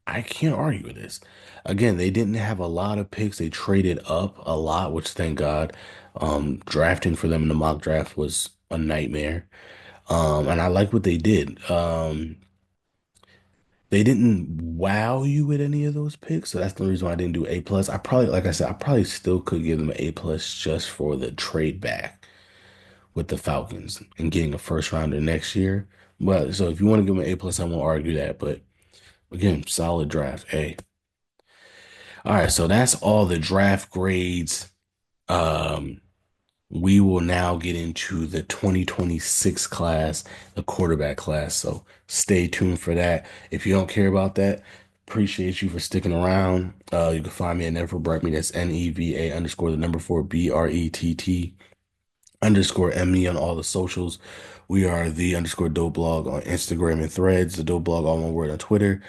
I can't argue with this. Again, they didn't have a lot of picks. They traded up a lot, which thank God. Drafting for them in the mock draft was a nightmare. And I like what they did. They didn't wow you with any of those picks, so that's the reason why I didn't do A plus. I probably, like I said, I probably still could give them an A plus just for the trade back with the Falcons and getting a first rounder next year. But so if you want to give them an A plus, I won't argue that. But again, solid draft. A. All right, so that's all the draft grades. Um, we will now get into the 2026 class, the quarterback class. So stay tuned for that. If you don't care about that, appreciate you for sticking around. You can find me at Never Brett Me. That's NEVA underscore the number four BRETT underscore ME on all the socials. We are the underscore dope blog on Instagram and Threads, the dope blog all one word on Twitter.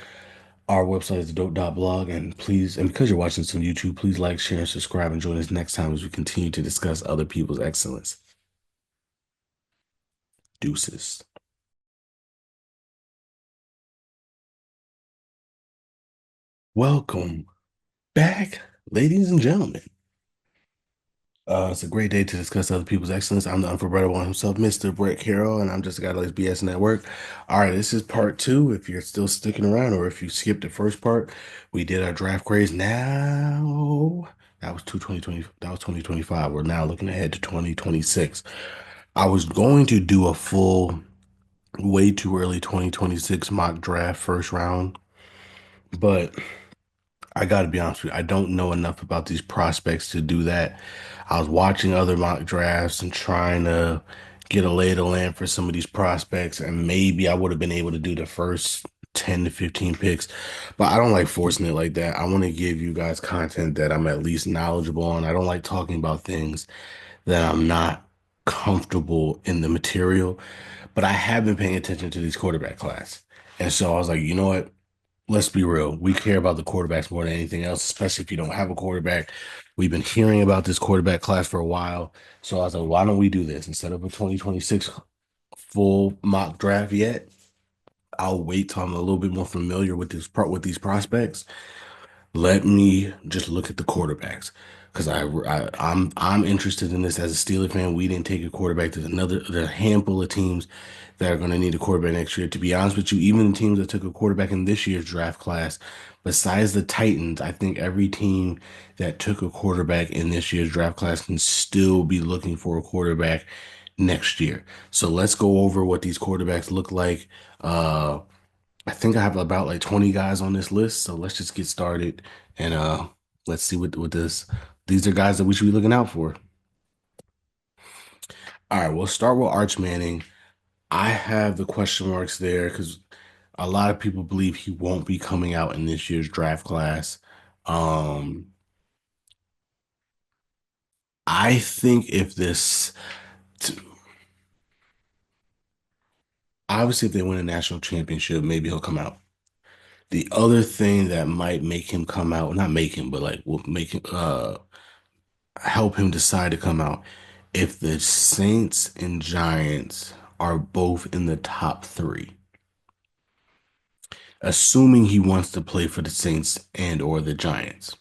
Our website is the dope.blog, and please, and because you're watching this on YouTube, please like, share, and subscribe, and join us next time as we continue to discuss other people's excellence. Deuces. Welcome back, ladies and gentlemen. It's a great day to discuss other people's excellence. I'm the unforgettable one himself, Mr. Brett Carroll, and I'm just a guy that likes BS Network. All right, this is part two. If you're still sticking around, or if you skipped the first part, we did our draft grades. Now that was 2020. That was 2025. We're now looking ahead to 2026. I was going to do a full, way too early 2026 mock draft first round, but I got to be honest with you, I don't know enough about these prospects to do that. I was watching other mock drafts and trying to get a lay of the land for some of these prospects, and maybe I would have been able to do the first 10 to 15 picks, but I don't like forcing it like that. I want to give you guys content that I'm at least knowledgeable on. I don't like talking about things that I'm not comfortable in the material, but I have been paying attention to these quarterback class. And so I was like, you know what? Let's be real. We care about the quarterbacks more than anything else, especially if you don't have a quarterback. We've been hearing about this quarterback class for a while. So I was like, why don't we do this instead of a 2026 full mock draft yet? I'll wait till I'm a little bit more familiar with this part with these prospects. Let me just look at the quarterbacks because I'm interested in this as a Steeler fan. We didn't take a quarterback. There's a handful of teams that are going to need a quarterback next year. To be honest with you, even the teams that took a quarterback in this year's draft class, besides the Titans, I think every team that took a quarterback in this year's draft class can still be looking for a quarterback next year. So let's go over what these quarterbacks look like. I think I have about like 20 guys on this list, so let's just get started and let's see what this these are guys that we should be looking out for. All right, we'll start with Arch Manning. I have the question marks there because a lot of people believe he won't be coming out in this year's draft class. Um, I think if this t- obviously if they win a national championship, maybe he'll come out. The other thing that might make him come out, not make him, but like will make him help him decide to come out. If the Saints and Giants are both in the top three, assuming he wants to play for the Saints and or the Giants,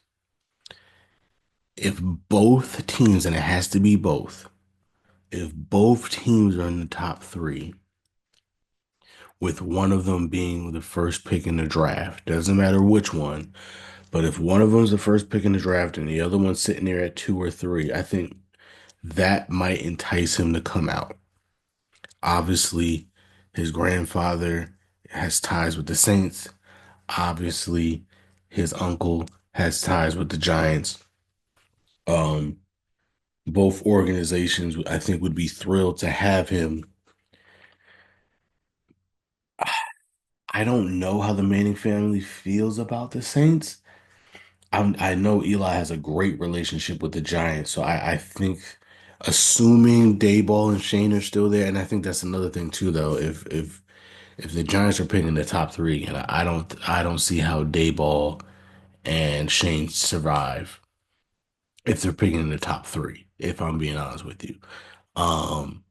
if both teams, and it has to be both, if both teams are in the top three, with one of them being the first pick in the draft, doesn't matter which one, but if one of them's the first pick in the draft and the other one's sitting there at two or three, I think that might entice him to come out. Obviously, his grandfather has ties with the Saints. Obviously, his uncle has ties with the Giants. Um, both organizations, I think, would be thrilled to have him. I don't know how the Manning family feels about the Saints. I know Eli has a great relationship with the Giants, so I think, assuming Dayball and Shane are still there, and I think that's another thing too, though. If the Giants are picking the top three, and I don't see how Dayball and Shane survive if they're picking in the top three, if I'm being honest with you. Um,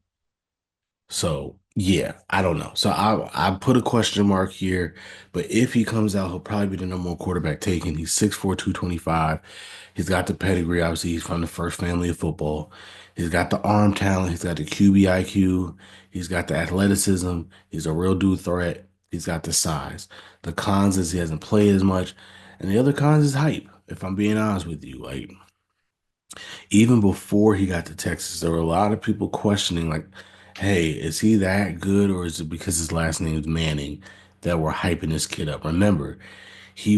so yeah, I don't know. So I put a question mark here, but if he comes out, he'll probably be the number one quarterback taken. He's 6'4", 225. He's got the pedigree. Obviously, he's from the first family of football. He's got the arm talent. He's got the QB IQ. He's got the athleticism. He's a real dude threat. He's got the size. The cons is he hasn't played as much, and the other cons is hype. If I'm being honest with you, like even before he got to Texas, there were a lot of people questioning, like, hey, is he that good, or is it because his last name is Manning that we're hyping this kid up? Remember, he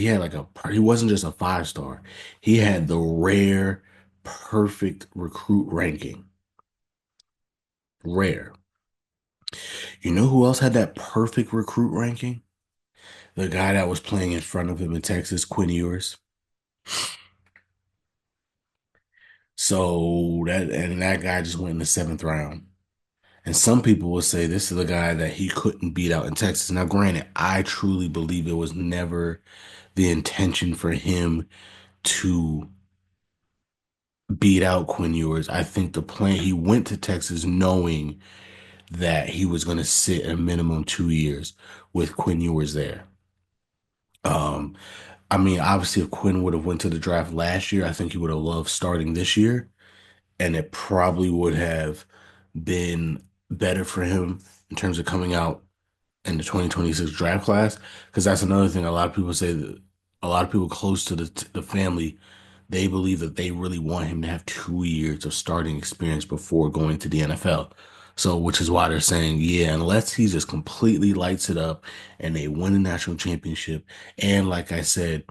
had like he wasn't just a five star. He had the rare, perfect recruit ranking. Rare. You know who else had that perfect recruit ranking? The guy that was playing in front of him in Texas, Quinn Ewers. So that guy just went in the seventh round. And some people will say this is the guy that he couldn't beat out in Texas. Now, granted, I truly believe it was never the intention for him to beat out Quinn Ewers. I think the plan, he went to Texas knowing that he was going to sit a minimum 2 years with Quinn Ewers there. Um, I mean, obviously, if Quinn would have went to the draft last year, I think he would have loved starting this year, and it probably would have been better for him in terms of coming out in the 2026 draft class. Because that's another thing. A lot of people say that a lot of people close to the family, they believe that they really want him to have 2 years of starting experience before going to the NFL. So, which is why they're saying, yeah, unless he just completely lights it up and they win a national championship, and like I said,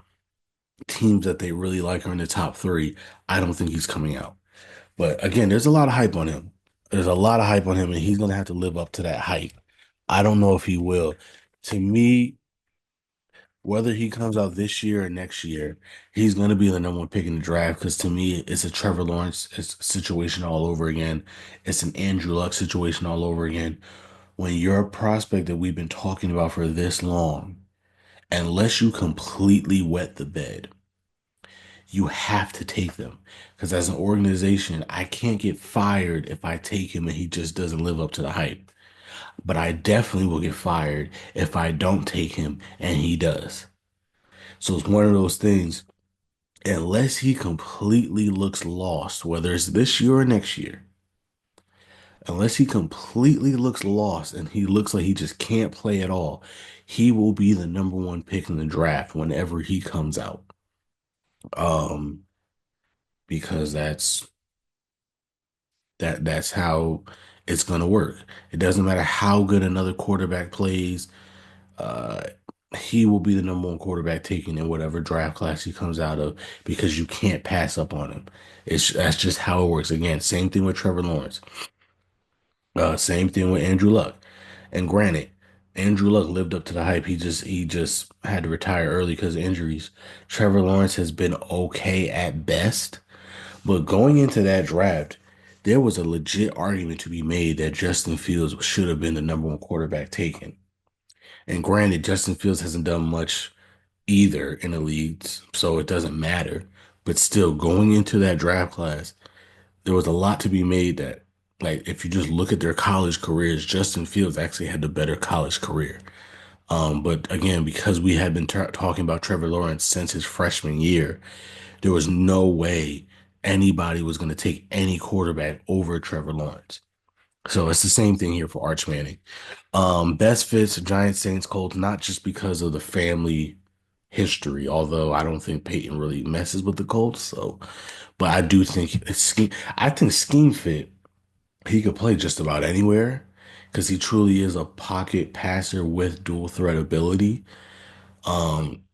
teams that they really like are in the top three, I don't think he's coming out. But again, there's a lot of hype on him. There's a lot of hype on him, and he's gonna have to live up to that hype. I don't know if he will. To me, whether he comes out this year or next year, he's gonna be the number one pick in the draft because to me, it's a Trevor Lawrence situation all over again. It's an Andrew Luck situation all over again. When you're a prospect that we've been talking about for this long, unless you completely wet the bed, you have to take them. Because as an organization, I can't get fired if I take him and he just doesn't live up to the hype. But I definitely will get fired if I don't take him and he does. So it's one of those things, unless he completely looks lost, whether it's this year or next year, unless he completely looks lost and he looks like he just can't play at all, he will be the number one pick in the draft whenever he comes out. Um, because that's how it's gonna work. It doesn't matter how good another quarterback plays. Uh, he will be the number one quarterback taken in whatever draft class he comes out of because you can't pass up on him. That's just how it works. Again, same thing with Trevor Lawrence. Same thing with Andrew Luck. And granted, Andrew Luck lived up to the hype. He just had to retire early because of injuries. Trevor Lawrence has been okay at best. But going into that draft, there was a legit argument to be made that Justin Fields should have been the number one quarterback taken. And granted, Justin Fields hasn't done much either in the leagues, so it doesn't matter. But still, going into that draft class, there was a lot to be made that, like, if you just look at their college careers, Justin Fields actually had the better college career. But again, because we had been talking about Trevor Lawrence since his freshman year, there was no way anybody was going to take any quarterback over Trevor Lawrence. So it's the same thing here for Arch Manning. Best fits Giants, Saints, Colts, not just because of the family history, although I don't think Peyton really messes with the Colts. So, but I do think I think scheme fit, he could play just about anywhere because he truly is a pocket passer with dual threat ability. Um,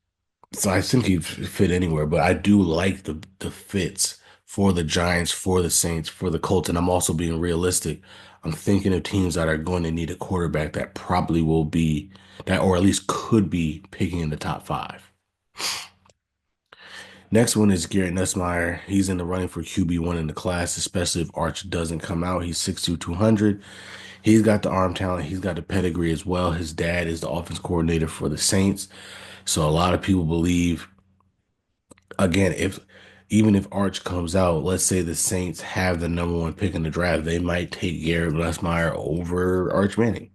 so I think he'd fit anywhere, but I do like the fits for the Giants, for the Saints, for the Colts, and I'm also being realistic. I'm thinking of teams that are going to need a quarterback that probably will be that, or at least could be picking in the top five. Next one is Garrett Nussmeier. He's in the running for QB1 in the class, especially if Arch doesn't come out. He's 6'2", 200. He's got the arm talent. He's got the pedigree as well. His dad is the offense coordinator for the Saints. So a lot of people believe, again, if even if Arch comes out, let's say the Saints have the number one pick in the draft, they might take Garrett Nussmeier over Arch Manning.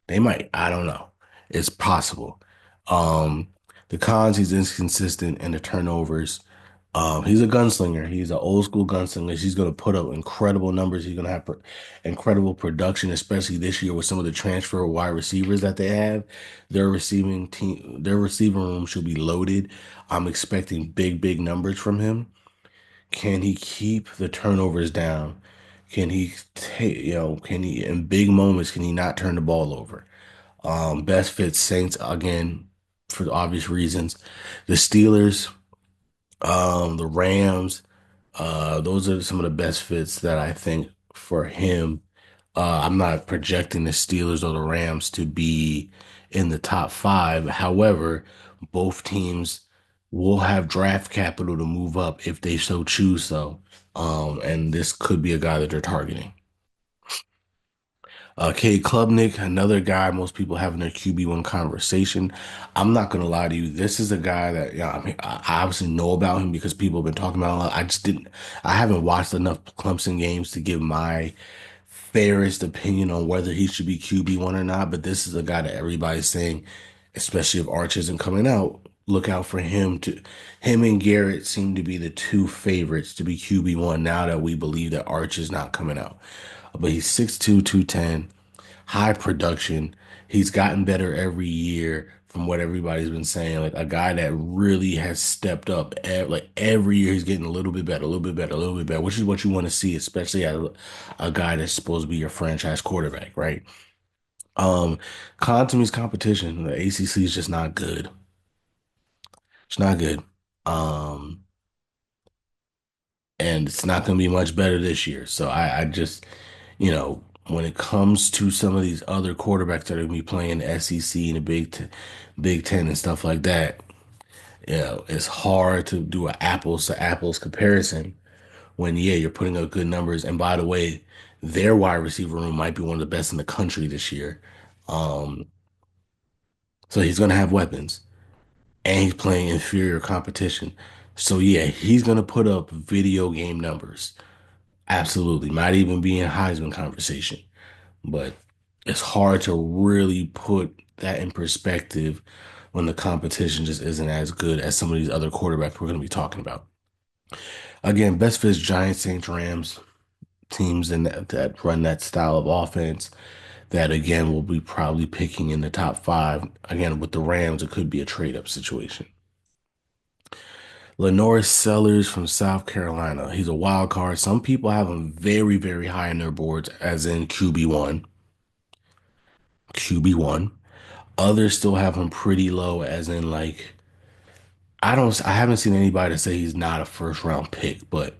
They might. I don't know. It's possible. Um, the cons, he's inconsistent and the turnovers. He's a gunslinger. He's an old school gunslinger. He's going to put up incredible numbers. He's going to have incredible production, especially this year with some of the transfer wide receivers that they have. Their receiving room should be loaded. I'm expecting big, big numbers from him. Can he keep the turnovers down? Can he take, can he, in big moments, can he not turn the ball over? Best fit Saints again for the obvious reasons. The Steelers, the Rams, those are some of the best fits that I think for him. I'm not projecting the Steelers or the Rams to be in the top five. However, both teams will have draft capital to move up if they so choose so. And this could be a guy that they're targeting. Cade Klubnik, another guy most people have in their QB1 conversation. I'm not gonna lie to you, this is a guy that yeah, I mean, I obviously know about him because people have been talking about him a lot. I haven't watched enough Clemson games to give my fairest opinion on whether he should be QB1 or not. But this is a guy that everybody's saying, especially if Arch isn't coming out, look out for him to. Him and Garrett seem to be the two favorites to be QB1 now that we believe that Arch is not coming out. But he's 6'2", 210, high production. He's gotten better every year from what everybody's been saying. Like a guy that really has stepped up. Like every year he's getting a little bit better, a little bit better, a little bit better, which is what you want to see, especially as a guy that's supposed to be your franchise quarterback, right? Um, Con to me's competition. The ACC is just not good. It's not good. Um, and it's not going to be much better this year. So I just, when it comes to some of these other quarterbacks that are going to be playing the SEC and the Big Ten and stuff like that, it's hard to do an apples to apples comparison when, yeah, you're putting up good numbers. And by the way, their wide receiver room might be one of the best in the country this year. Um, so he's going to have weapons and he's playing inferior competition. So yeah, he's going to put up video game numbers. Absolutely. Might even be in Heisman conversation. But it's hard to really put that in perspective when the competition just isn't as good as some of these other quarterbacks we're going to be talking about. Again, best fits Giants, Saints, Rams, teams that run that style of offense that again will be probably picking in the top five. Again, with the Rams, it could be a trade-up situation. Lenore Sellers from South Carolina. He's a wild card. Some people have him very, very high in their boards, as in QB1. QB1. Others still have him pretty low, as in like I haven't seen anybody to say he's not a first round pick, but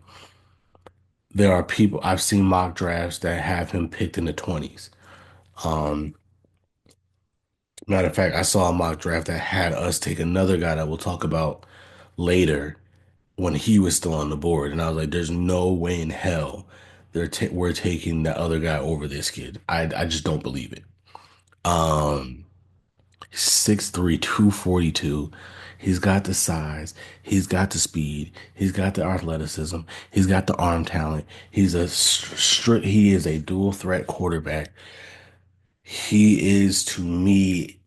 there are people I've seen mock drafts that have him picked in the 20s. Um, Matter of fact, I saw a mock draft that had us take another guy that we'll talk about later when he was still on the board, and I was like, "There's no way in hell we're taking the other guy over this kid." I just don't believe it. Um, 6'3", 242. He's got the size. He's got the speed. He's got the athleticism. He's got the arm talent. He is a dual threat quarterback. He is to me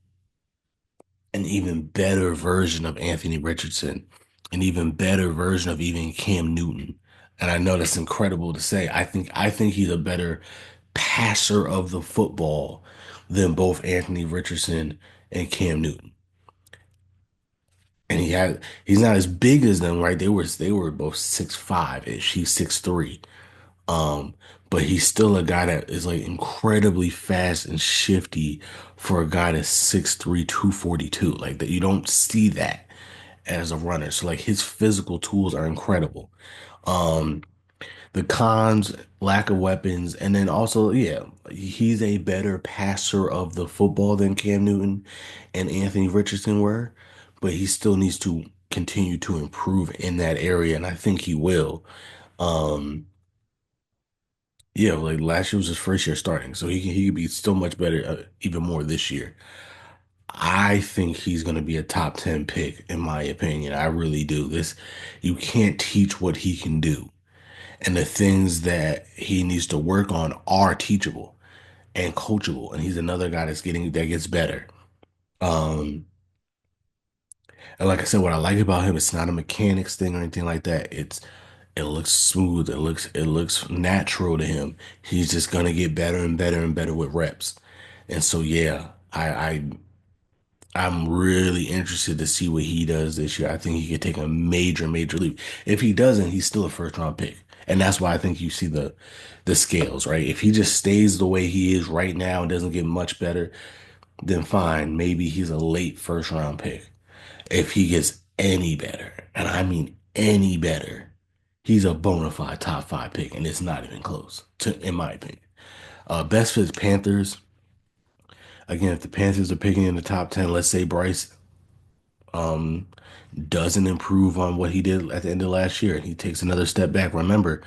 an even better version of Anthony Richardson, an even better version of even Cam Newton. And I know that's incredible to say. I think he's a better passer of the football than both Anthony Richardson and Cam Newton. And he's not as big as them, right? They were both 6'5" ish. He's 6'3". Um, but he's still a guy that is like incredibly fast and shifty for a guy that's 6'3", 242. Like that you don't see that as a runner. So like his physical tools are incredible. Um, the cons, lack of weapons, and then also, yeah, he's a better passer of the football than Cam Newton and Anthony Richardson were, but he still needs to continue to improve in that area, and I think he will. Um, yeah, like last year was his first year starting, so he could be still much better, even more this year. I think he's going to be a top 10 pick, in my opinion. I really do. You can't teach what he can do. And the things that he needs to work on are teachable and coachable. And he's another guy that gets better. Um, and like I said, what I like about him, it's not a mechanics thing or anything like that. It looks smooth. It looks natural to him. He's just gonna get better and better and better with reps. And so yeah, I'm really interested to see what he does this year. I think he could take a major, major leap. If he doesn't, he's still a first round pick. And that's why I think you see the scales, right? If he just stays the way he is right now and doesn't get much better, then fine. Maybe he's a late first round pick. If he gets any better, and I mean any better, he's a bona fide top five pick, and it's not even close, in my opinion. Best fit Panthers. Again, if the Panthers are picking in the top 10, let's say Bryce um, doesn't improve on what he did at the end of last year and he takes another step back. Remember,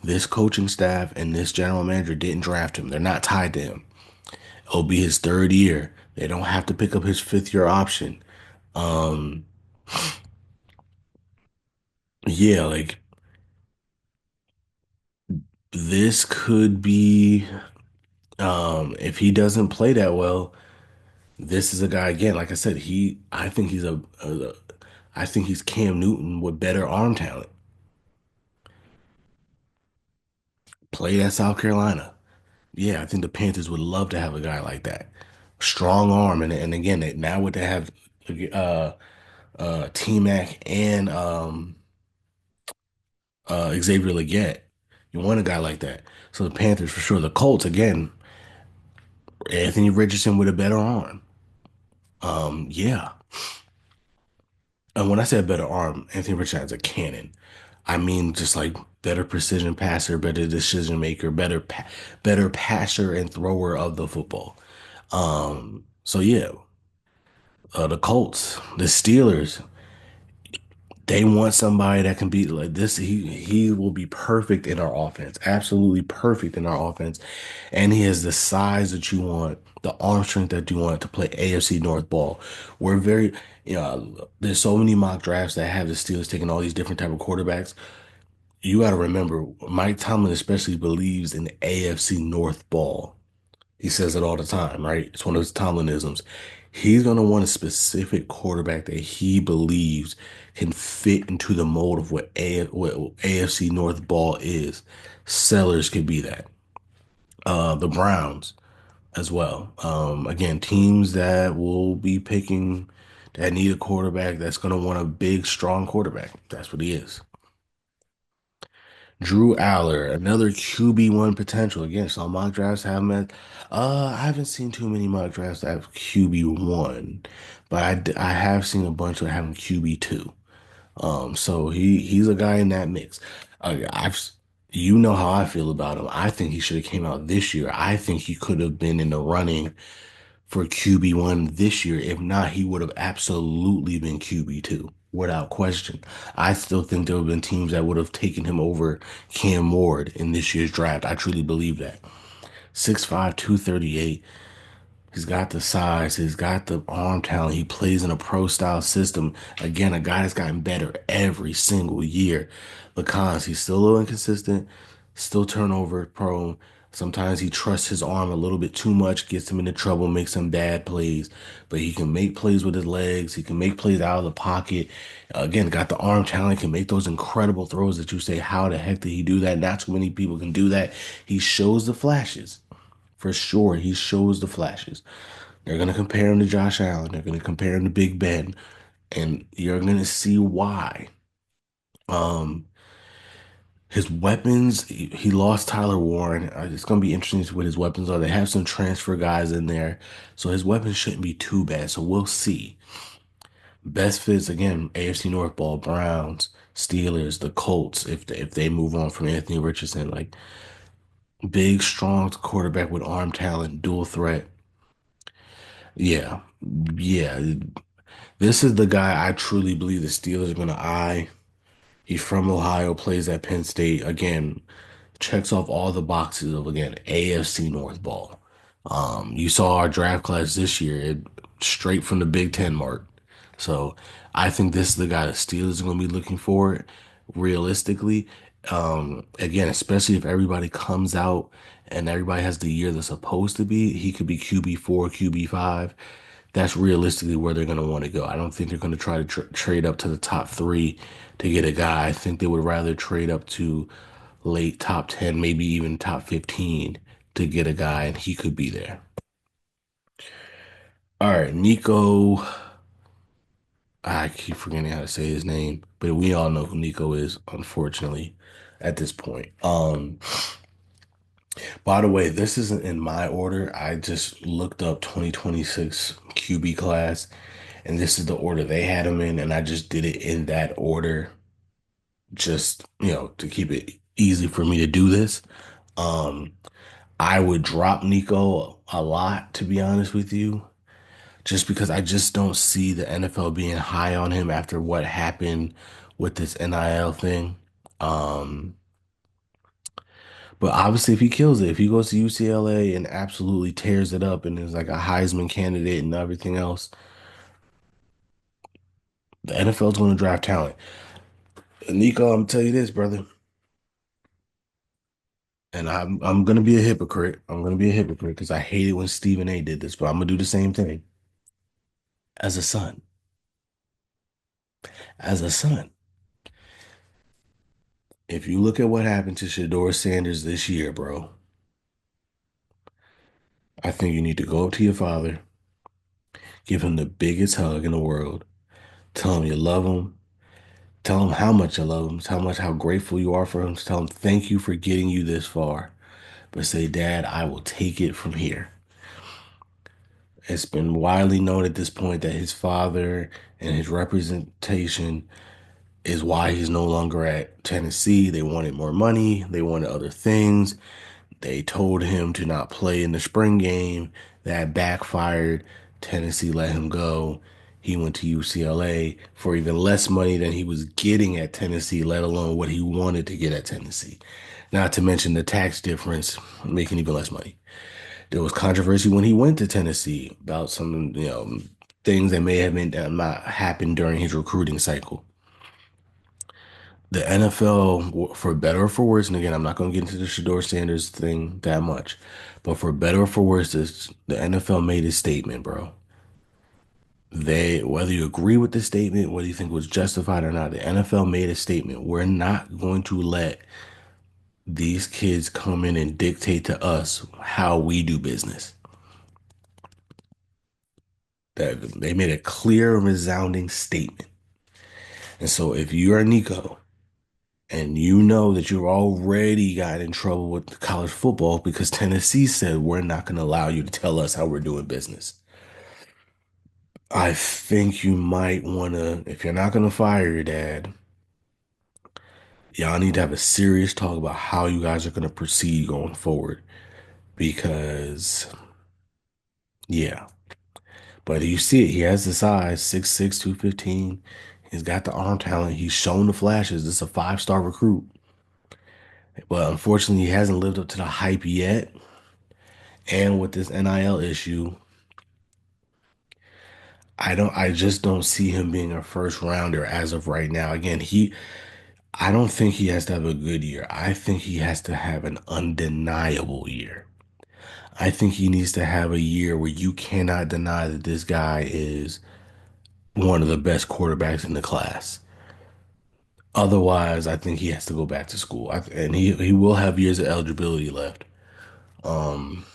this coaching staff and this general manager didn't draft him. They're not tied to him. It'll be his third year. They don't have to pick up his fifth year option. Um, yeah, like this could be if he doesn't play that well, this is a guy again, like I said, I think I think he's Cam Newton with better arm talent. Played at South Carolina. Yeah, I think the Panthers would love to have a guy like that. Strong arm, and again, now would they have uh T-Mac and Xavier Leggett. You want a guy like that. So the Panthers for sure. The Colts again, Anthony Richardson with a better arm. Yeah. And when I say a better arm, Anthony Richardson has a cannon. I mean just like better precision passer, better decision maker, better passer and thrower of the football. So yeah, the Colts, the Steelers, they want somebody that can be like this. He will be perfect in our offense, absolutely perfect in our offense, and he has the size that you want, the arm strength that you want to play AFC North ball. We're very, there's so many mock drafts that have the Steelers taking all these different type of quarterbacks. You got to remember, Mike Tomlin especially believes in AFC North ball. He says it all the time, right? It's one of his Tomlinisms. He's going to want a specific quarterback that he believes can fit into the mold of what AFC North ball is. Sellers could be that. The Browns as well. Again, teams that will be picking that need a quarterback that's going to want a big, strong quarterback. That's what he is. Drew Aller, another QB1 potential. Again, some mock drafts have him at, I haven't seen too many mock drafts that have QB1, but I have seen a bunch that have him QB2. So he's a guy in that mix. I've you know how I feel about him. I think he should have came out this year. I think he could have been in the running for QB1 this year. If not, he would have absolutely been QB2 without question. I still think there would have been teams that would have taken him over Cam Ward in this year's draft. I truly believe that. 6'5", 238. He's got the size. He's got the arm talent. He plays in a pro style system. Again, a guy that's gotten better every single year. Because he's still a little inconsistent, still turnover prone. Sometimes he trusts his arm a little bit too much, gets him into trouble, makes some bad plays. But he can make plays with his legs. He can make plays out of the pocket. Again, got the arm talent, can make those incredible throws that you say, how the heck did he do that? Not too many people can do that. He shows the flashes. For sure, he shows the flashes. They're going to compare him to Josh Allen. They're going to compare him to Big Ben. And you're going to see why. Um, his weapons, he lost Tyler Warren. It's going to be interesting to see what his weapons are. They have some transfer guys in there. So his weapons shouldn't be too bad. So we'll see. Best fits, again, AFC North ball, Browns, Steelers, the Colts, if they move on from Anthony Richardson. Like, big, strong quarterback with arm talent, dual threat. Yeah. Yeah. This is the guy I truly believe the Steelers are going to eye. He's from Ohio, plays at Penn State. Again, checks off all the boxes of, again, AFC North ball. You saw our draft class this year, straight from the Big Ten mark. So I think this is the guy the Steelers are going to be looking for realistically. Again, especially if everybody comes out and everybody has the year they're supposed to be, he could be QB4, QB5. That's realistically where they're going to want to go. I don't think they're going to try to trade up to the top three to get a guy. I think they would rather trade up to late top 10, maybe even top 15 to get a guy, and he could be there. All right, Nico. I keep forgetting how to say his name, but we all know who Nico is, unfortunately, at this point. By the way, this isn't in my order. I just looked up 2026 QB class, and this is the order they had him in, and I just did it in that order, just, to keep it easy for me to do this. Um, I would drop Nico a lot, to be honest with you, just because I just don't see the NFL being high on him after what happened with this NIL thing. Um, But obviously, if he kills it, if he goes to UCLA and absolutely tears it up and is like a Heisman candidate and everything else, the NFL is going to draft talent. And Nico, I'm tell you this, brother, and I'm gonna be a hypocrite. I'm gonna be a hypocrite because I hate it when Stephen A. did this, but I'm gonna do the same thing. As a son, as a son, if you look at what happened to Shador Sanders this year, bro, I think you need to go up to your father, give him the biggest hug in the world, tell him you love him, tell him how much you love him, tell him how grateful you are for him, tell him thank you for getting you this far, but say, Dad, I will take it from here. It's been widely known at this point that his father and his representation is why he's no longer at Tennessee. They wanted more money, they wanted other things. They told him to not play in the spring game. That backfired. Tennessee let him go. He went to UCLA for even less money than he was getting at Tennessee, let alone what he wanted to get at Tennessee. Not to mention the tax difference, making even less money. There was controversy when he went to Tennessee about some, things that may have been not happened during his recruiting cycle. The NFL, for better or for worse, and again, I'm not going to get into the Shador Sanders thing that much, but for better or for worse, the NFL made a statement, bro. Whether you agree with the statement, whether you think it was justified or not, the NFL made a statement. We're not going to let these kids come in and dictate to us how we do business. That they made a clear, resounding statement. And so if you're Nico and you know that you've already got in trouble with college football because Tennessee said we're not going to allow you to tell us how we're doing business. I think you might want to, if you're not going to fire your dad, y'all need to have a serious talk about how you guys are going to proceed going forward. Because, yeah. But you see it, he has the size, 6'6", 215. He's got the arm talent. He's shown the flashes. This is a five-star recruit. But unfortunately, he hasn't lived up to the hype yet. And with this NIL issue, I just don't see him being a first rounder as of right now. Again, I don't think he has to have a good year. I think he has to have an undeniable year. I think he needs to have a year where you cannot deny that this guy is one of the best quarterbacks in the class. Otherwise, I think he has to go back to school. And he will have years of eligibility left. Um,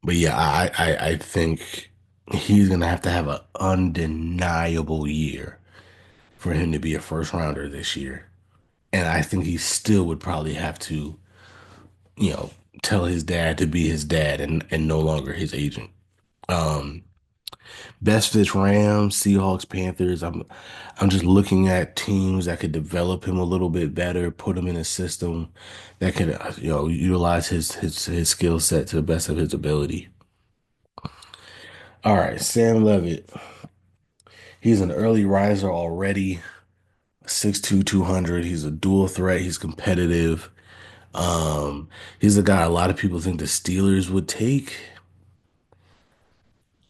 but yeah, I think he's gonna have to have an undeniable year for him to be a first rounder this year. And I think he still would probably have to, you know, tell his dad to be his dad and no longer his agent. Um, Best fits Rams, Seahawks, Panthers. I'm just looking at teams that could develop him a little bit better, put him in a system that could, utilize his skill set to the best of his ability. All right, Sam Levitt. He's an early riser already. 6'2", 200. He's a dual threat. He's competitive. He's a guy a lot of people think the Steelers would take.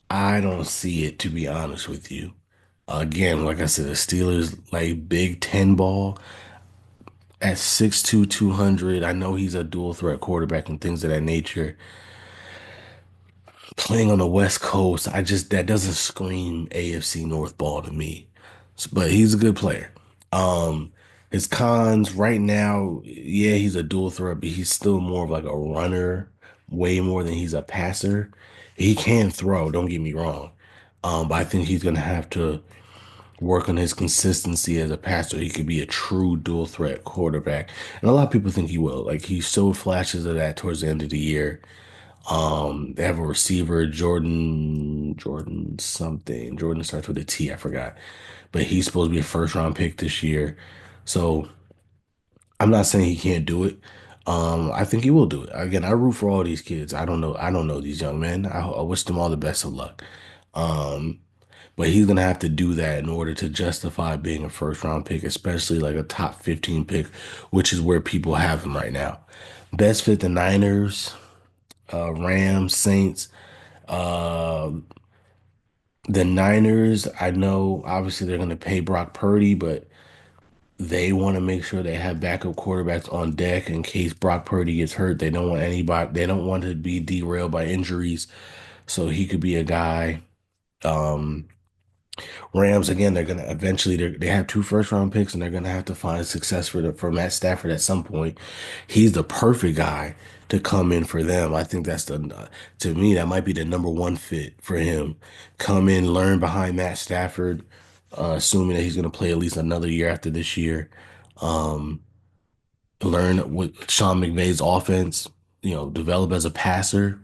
I don't see it, to be honest with you. Again, like I said, the Steelers like Big Ten ball at 6'2", 200. I know he's a dual threat quarterback and things of that nature. Playing on the West Coast, that doesn't scream AFC North ball to me. But he's a good player. Um, his cons right now, yeah, he's a dual threat, but he's still more of like a runner, way more than he's a passer. He can throw, don't get me wrong. But I think he's gonna have to work on his consistency as a passer. He could be a true dual threat quarterback. And a lot of people think he will. Like he showed flashes of that towards the end of the year. They have a receiver, Jordan something. Jordan starts with a T, I forgot. But he's supposed to be a first round pick this year. So I'm not saying he can't do it. I think he will do it. Again, I root for all these kids. I don't know these young men. I wish them all the best of luck. Um, But he's gonna have to do that in order to justify being a first round pick, especially like a top 15 pick, which is where people have him right now. Best fit the Niners, Rams, Saints. Uh, the Niners, I know obviously they're gonna pay Brock Purdy, but they want to make sure they have backup quarterbacks on deck in case Brock Purdy gets hurt. They don't want anybody, they don't want to be derailed by injuries. So he could be a guy. Um, Rams again, they're gonna eventually they have two first round picks and they're gonna have to find success for Matt Stafford at some point. He's the perfect guy to come in for them. I think that's the to me that might be the number one fit for him. Come in, learn behind Matt Stafford, assuming that he's gonna play at least another year after this year. Um, Learn with Sean McVay's offense, develop as a passer.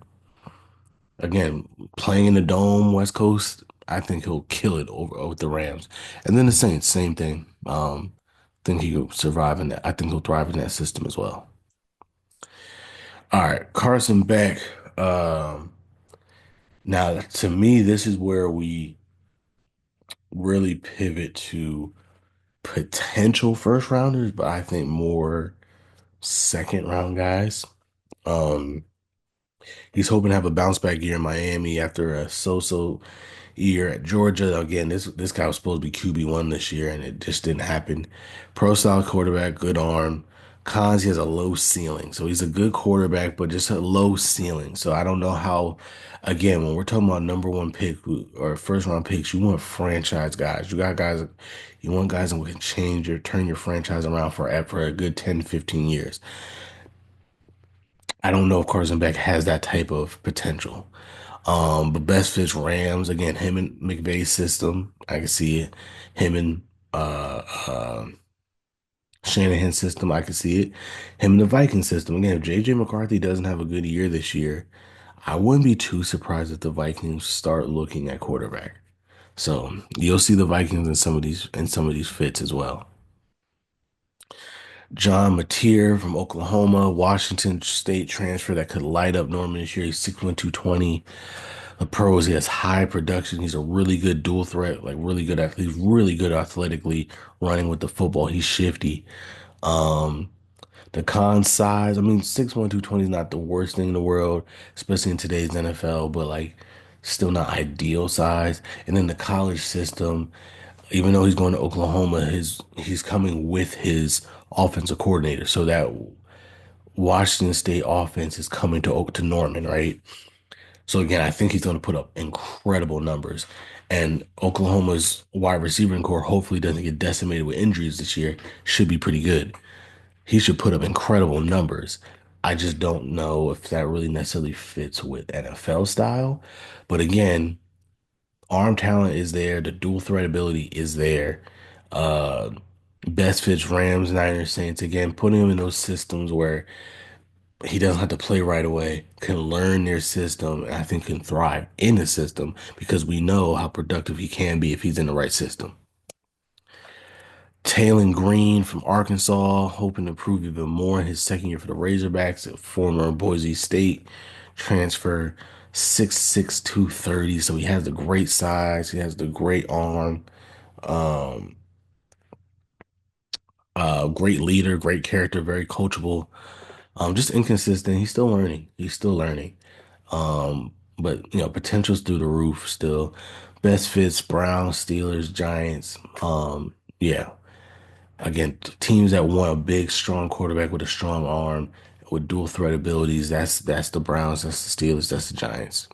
Again, playing in the dome, West Coast, I think he'll kill it over with the Rams. And then the Saints, same thing. Think he'll survive in that. I think he'll thrive in that system as well. All right, Carson Beck. Um, Now, to me, this is where we really pivot to potential first rounders, but I think more second round guys. Um, he's hoping to have a bounce back year in Miami after a so-so year at Georgia. Again, this guy was supposed to be QB1 this year, and it just didn't happen. Pro style quarterback, good arm. Cons, he has a low ceiling. So he's a good quarterback, but just a low ceiling. So I don't know how, again, when we're talking about number one pick or first round picks, you want franchise guys. You want guys that can turn your franchise around for a good 10, 15 years. I don't know if Carson Beck has that type of potential. But best fits Rams again. Him and McVay's system, I can see it. Him and uh, uh Shanahan's system, I can see it. Him and the Viking system again. If JJ McCarthy doesn't have a good year this year, I wouldn't be too surprised if the Vikings start looking at quarterback. So you'll see the Vikings in some of these fits as well. John Mateer from Oklahoma, Washington State transfer that could light up Norman this year. He's 6'1", 220. The pros, he has high production. He's a really good dual threat, like really good athlete. He's really good athletically running with the football. He's shifty. Um, the con size, I mean, 6'1", 220 is not the worst thing in the world, especially in today's NFL, but like still not ideal size. And then the college system, even though he's going to Oklahoma, he's coming with his offensive coordinator. So that Washington State offense is coming to Norman, right? So again, I think he's going to put up incredible numbers. And Oklahoma's wide receiving core hopefully doesn't get decimated with injuries this year. Should be pretty good. He should put up incredible numbers. I just don't know if that really necessarily fits with NFL style. But again, arm talent is there. The dual threat ability is there. Uh, Best fits Rams, Niners, Saints. Again, putting him in those systems where he doesn't have to play right away, can learn their system, and I think can thrive in the system because we know how productive he can be if he's in the right system. Taylon Green from Arkansas, hoping to prove even more in his second year for the Razorbacks, a former Boise State transfer, 6'6", 230. So he has the great size, he has the great arm, um, great leader, great character, very coachable. Just inconsistent. He's still learning. He's still learning. But potential's through the roof still. Best fits, Browns, Steelers, Giants. Yeah. Again, teams that want a big, strong quarterback with a strong arm, with dual threat abilities. That's the Browns, that's the Steelers, that's the Giants.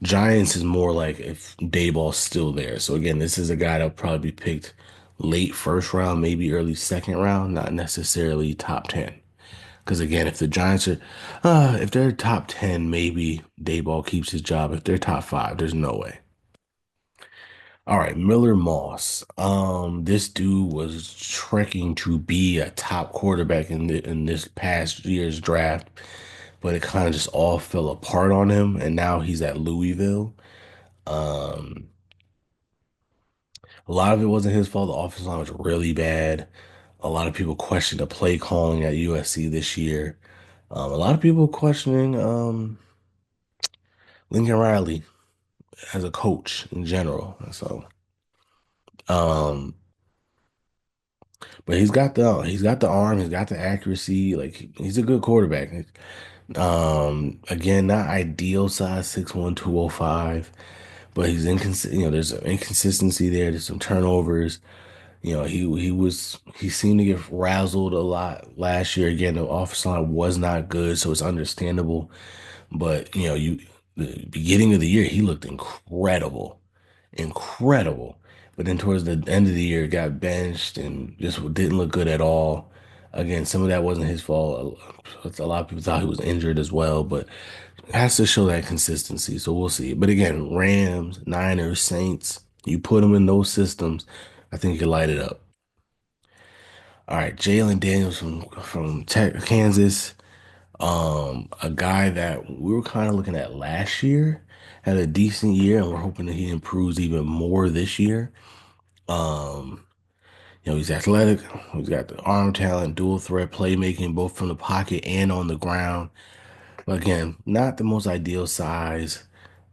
Giants is more like if Dayball's still there. So again, this is a guy that'll probably be picked late first round, maybe early second round, not necessarily top 10. Because again, if they're top 10, maybe Dayball keeps his job. If they're top five, there's no way. All right, Miller Moss. This dude was trekking to be a top quarterback in this past year's draft, but it kind of just all fell apart on him, and now he's at Louisville. Um, a lot of it wasn't his fault. The offensive line was really bad. A lot of people questioned the play calling at USC this year. A lot of people questioning Lincoln Riley. as a coach in general. So, um, but he's got the arm, he's got the accuracy. Like he's a good quarterback. Again, not ideal size, 6'1", 205, but he's inconsistent. There's an inconsistency there. There's some turnovers. He seemed to get razzled a lot last year. Again, the offensive line was not good, so it's understandable. But the beginning of the year, he looked incredible, incredible. But then towards the end of the year, got benched and just didn't look good at all. Again, some of that wasn't his fault. A lot of people thought he was injured as well, but it has to show that consistency. So we'll see. But again, Rams, Niners, Saints, you put them in those systems, I think you can light it up. All right, Jalen Daniels from Kansas. A guy that we were kind of looking at last year, had a decent year, and we're hoping that he improves even more this year. Um, he's athletic, he's got the arm talent, dual threat playmaking, both from the pocket and on the ground. But again, not the most ideal size.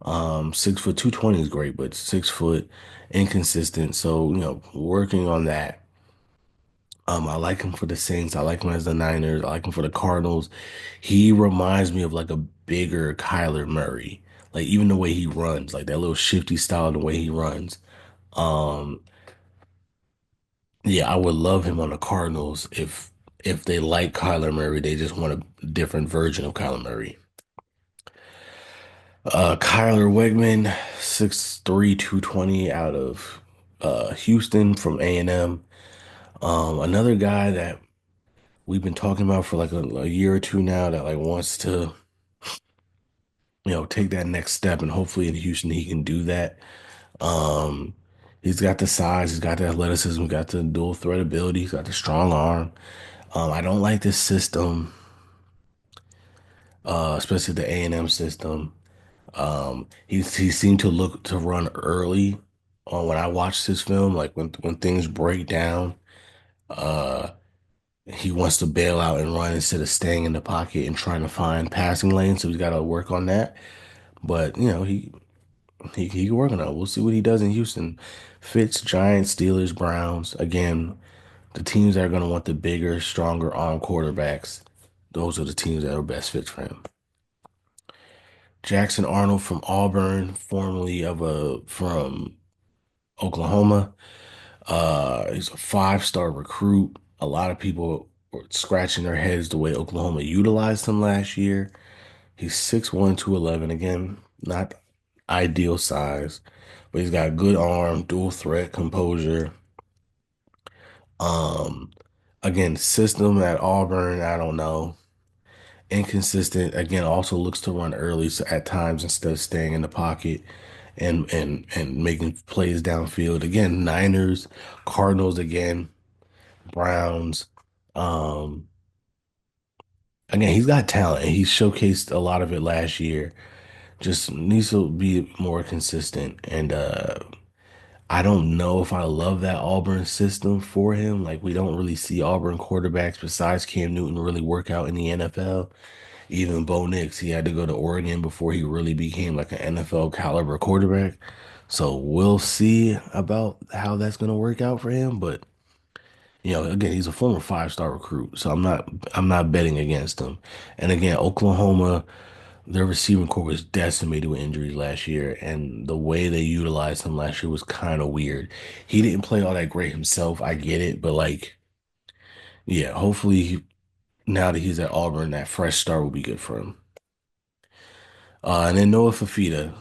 6 foot 220 is great, but 6 foot inconsistent. So, working on that. I like him for the Saints. I like him as the Niners. I like him for the Cardinals. He reminds me of like a bigger Kyler Murray. Like even the way he runs, like that little shifty style, the way he runs. Um, yeah, I would love him on the Cardinals if they like Kyler Murray, they just want a different version of Kyler Murray. Kyler Wegman, 6'3", 220 out of Houston from A&M. Another guy that we've been talking about for like a year or two now that like wants to, take that next step, and hopefully in Houston he can do that. Um, he's got the size, he's got the athleticism, he's got the dual threat ability, he's got the strong arm. I don't like this system, especially the A&M system. He seemed to look to run early on when I watched this film, like when things break down. Uh, he wants to bail out and run instead of staying in the pocket and trying to find passing lanes. So he's got to work on that. But he can work on it. We'll see what he does in Houston. Fitz, Giants, Steelers, Browns. Again, the teams that are going to want the bigger, stronger arm quarterbacks. Those are the teams that are best fit for him. Jackson Arnold from Auburn, formerly from Oklahoma. He's a five-star recruit. A lot of people were scratching their heads the way Oklahoma utilized him last year. He's 6'1", 211. Again, not ideal size, but he's got good arm, dual threat, composure. Um, Again, system at Auburn, I don't know. Inconsistent. Again, also looks to run early so at times instead of staying in the pocket and making plays downfield. Again, Niners, Cardinals again, Browns. Um, Again, he's got talent and he showcased a lot of it last year. Just needs to be more consistent. And I don't know if I love that Auburn system for him. Like we don't really see Auburn quarterbacks besides Cam Newton really work out in the NFL. Even Bo Nix, he had to go to Oregon before he really became like an NFL caliber quarterback. So we'll see about how that's going to work out for him. But again, he's a former five-star recruit, so I'm not betting against him. And again, Oklahoma, their receiving core was decimated with injuries last year, and the way they utilized him last year was kind of weird. He didn't play all that great himself, I get it, but like, yeah, hopefully now that he's at Auburn, that fresh start will be good for him. And then Noah Fafita,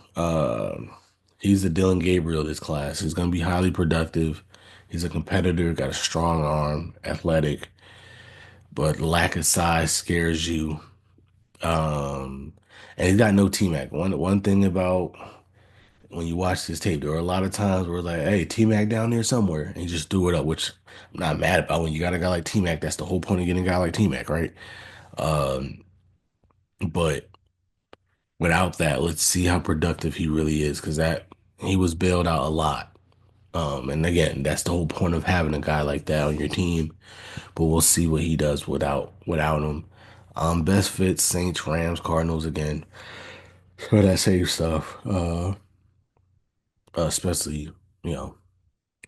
he's the Dylan Gabriel of this class. He's going to be highly productive. He's a competitor, got a strong arm, athletic, but lack of size scares you. Um, and he's got no T-Mac. One thing about when you watch this tape, there were a lot of times where like, hey, T-Mac down there somewhere, and he just threw it up, which I'm not mad about. When you got a guy like T-Mac, that's the whole point of getting a guy like T-Mac, right? Um, but without that, let's see how productive he really is, because that he was bailed out a lot. And again, that's the whole point of having a guy like that on your team. But we'll see what he does without him. Best fit Saints, Rams, Cardinals again. So that same stuff. especially, you know,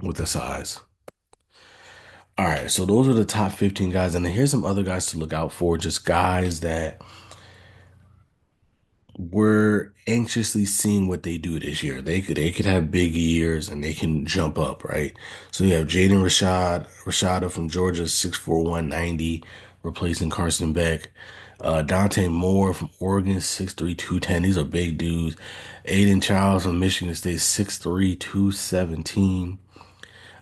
with the size. All right, so those are the top 15 guys, and then here's some other guys to look out for, just guys that we're anxiously seeing what they do this year. They could have big years and they can jump up, right? So you have Jaden Rashada from Georgia, 6'4", 190, replacing Carson Beck. Dante Moore from Oregon, 6'3", 210. These are big dudes. Aiden Childs from Michigan State, 6'3", 217.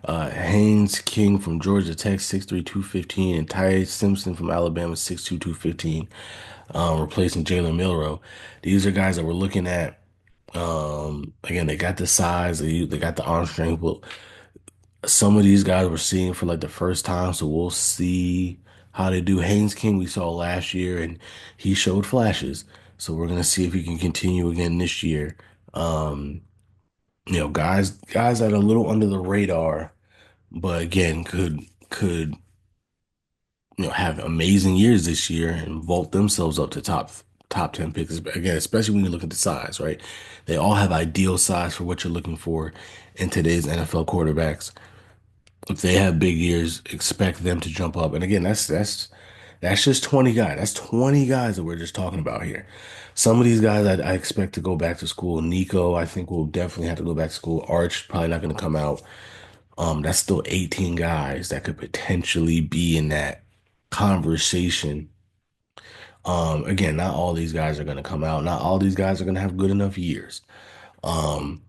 Haynes King from Georgia Tech, 6'3", 215, and Ty Simpson from Alabama, 6'2", 215, replacing Jalen Milrow. These are guys that we're looking at. Again, they got the size, they got the arm strength, but some of these guys we're seeing for like the first time, so we'll see how they do. Haynes King we saw last year, and he showed flashes. So we're gonna see if he can continue again this year. Um, guys that are a little under the radar, but again, could have amazing years this year and vault themselves up to top 10 picks. Again, especially when you look at the size, right? They all have ideal size for what you're looking for in today's NFL quarterbacks. If they have big years, expect them to jump up. And again, that's just 20 guys. That's 20 guys that we're just talking about here. Some of these guys I expect to go back to school. Nico, I think will definitely have to go back to school. Arch probably not going to come out. That's still 18 guys that could potentially be in that conversation. Again, not all these guys are going to come out. Not all these guys are going to have good enough years. Um,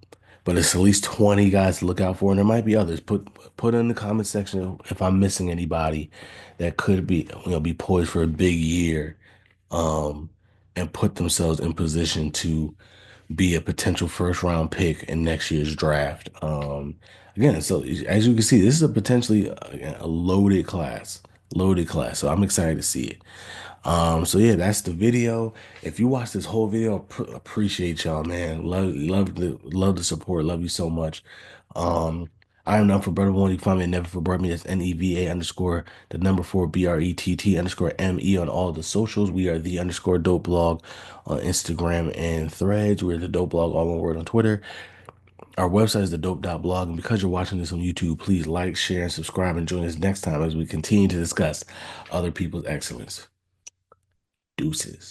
but it's at least 20 guys to look out for, and there might be others. Put in the comment section if I'm missing anybody that could be poised for a big year, um, and put themselves in position to be a potential first round pick in next year's draft. Again, so as you can see, this is a potentially a loaded class. So I'm excited to see it. So yeah, that's the video. If you watch this whole video, appreciate y'all, man. Love the support. Love you so much. Um, I am not for Brother One. You can find me at Never for Brett Me. That's NEVA underscore the number 4 BRETT underscore ME on all the socials. We are the underscore dope blog on Instagram and Threads. We're the dope blog, all one word on Twitter. Our website is the dope.blog. And because you're watching this on YouTube, please like, share, and subscribe and join us next time as we continue to discuss other people's excellence. Deuces.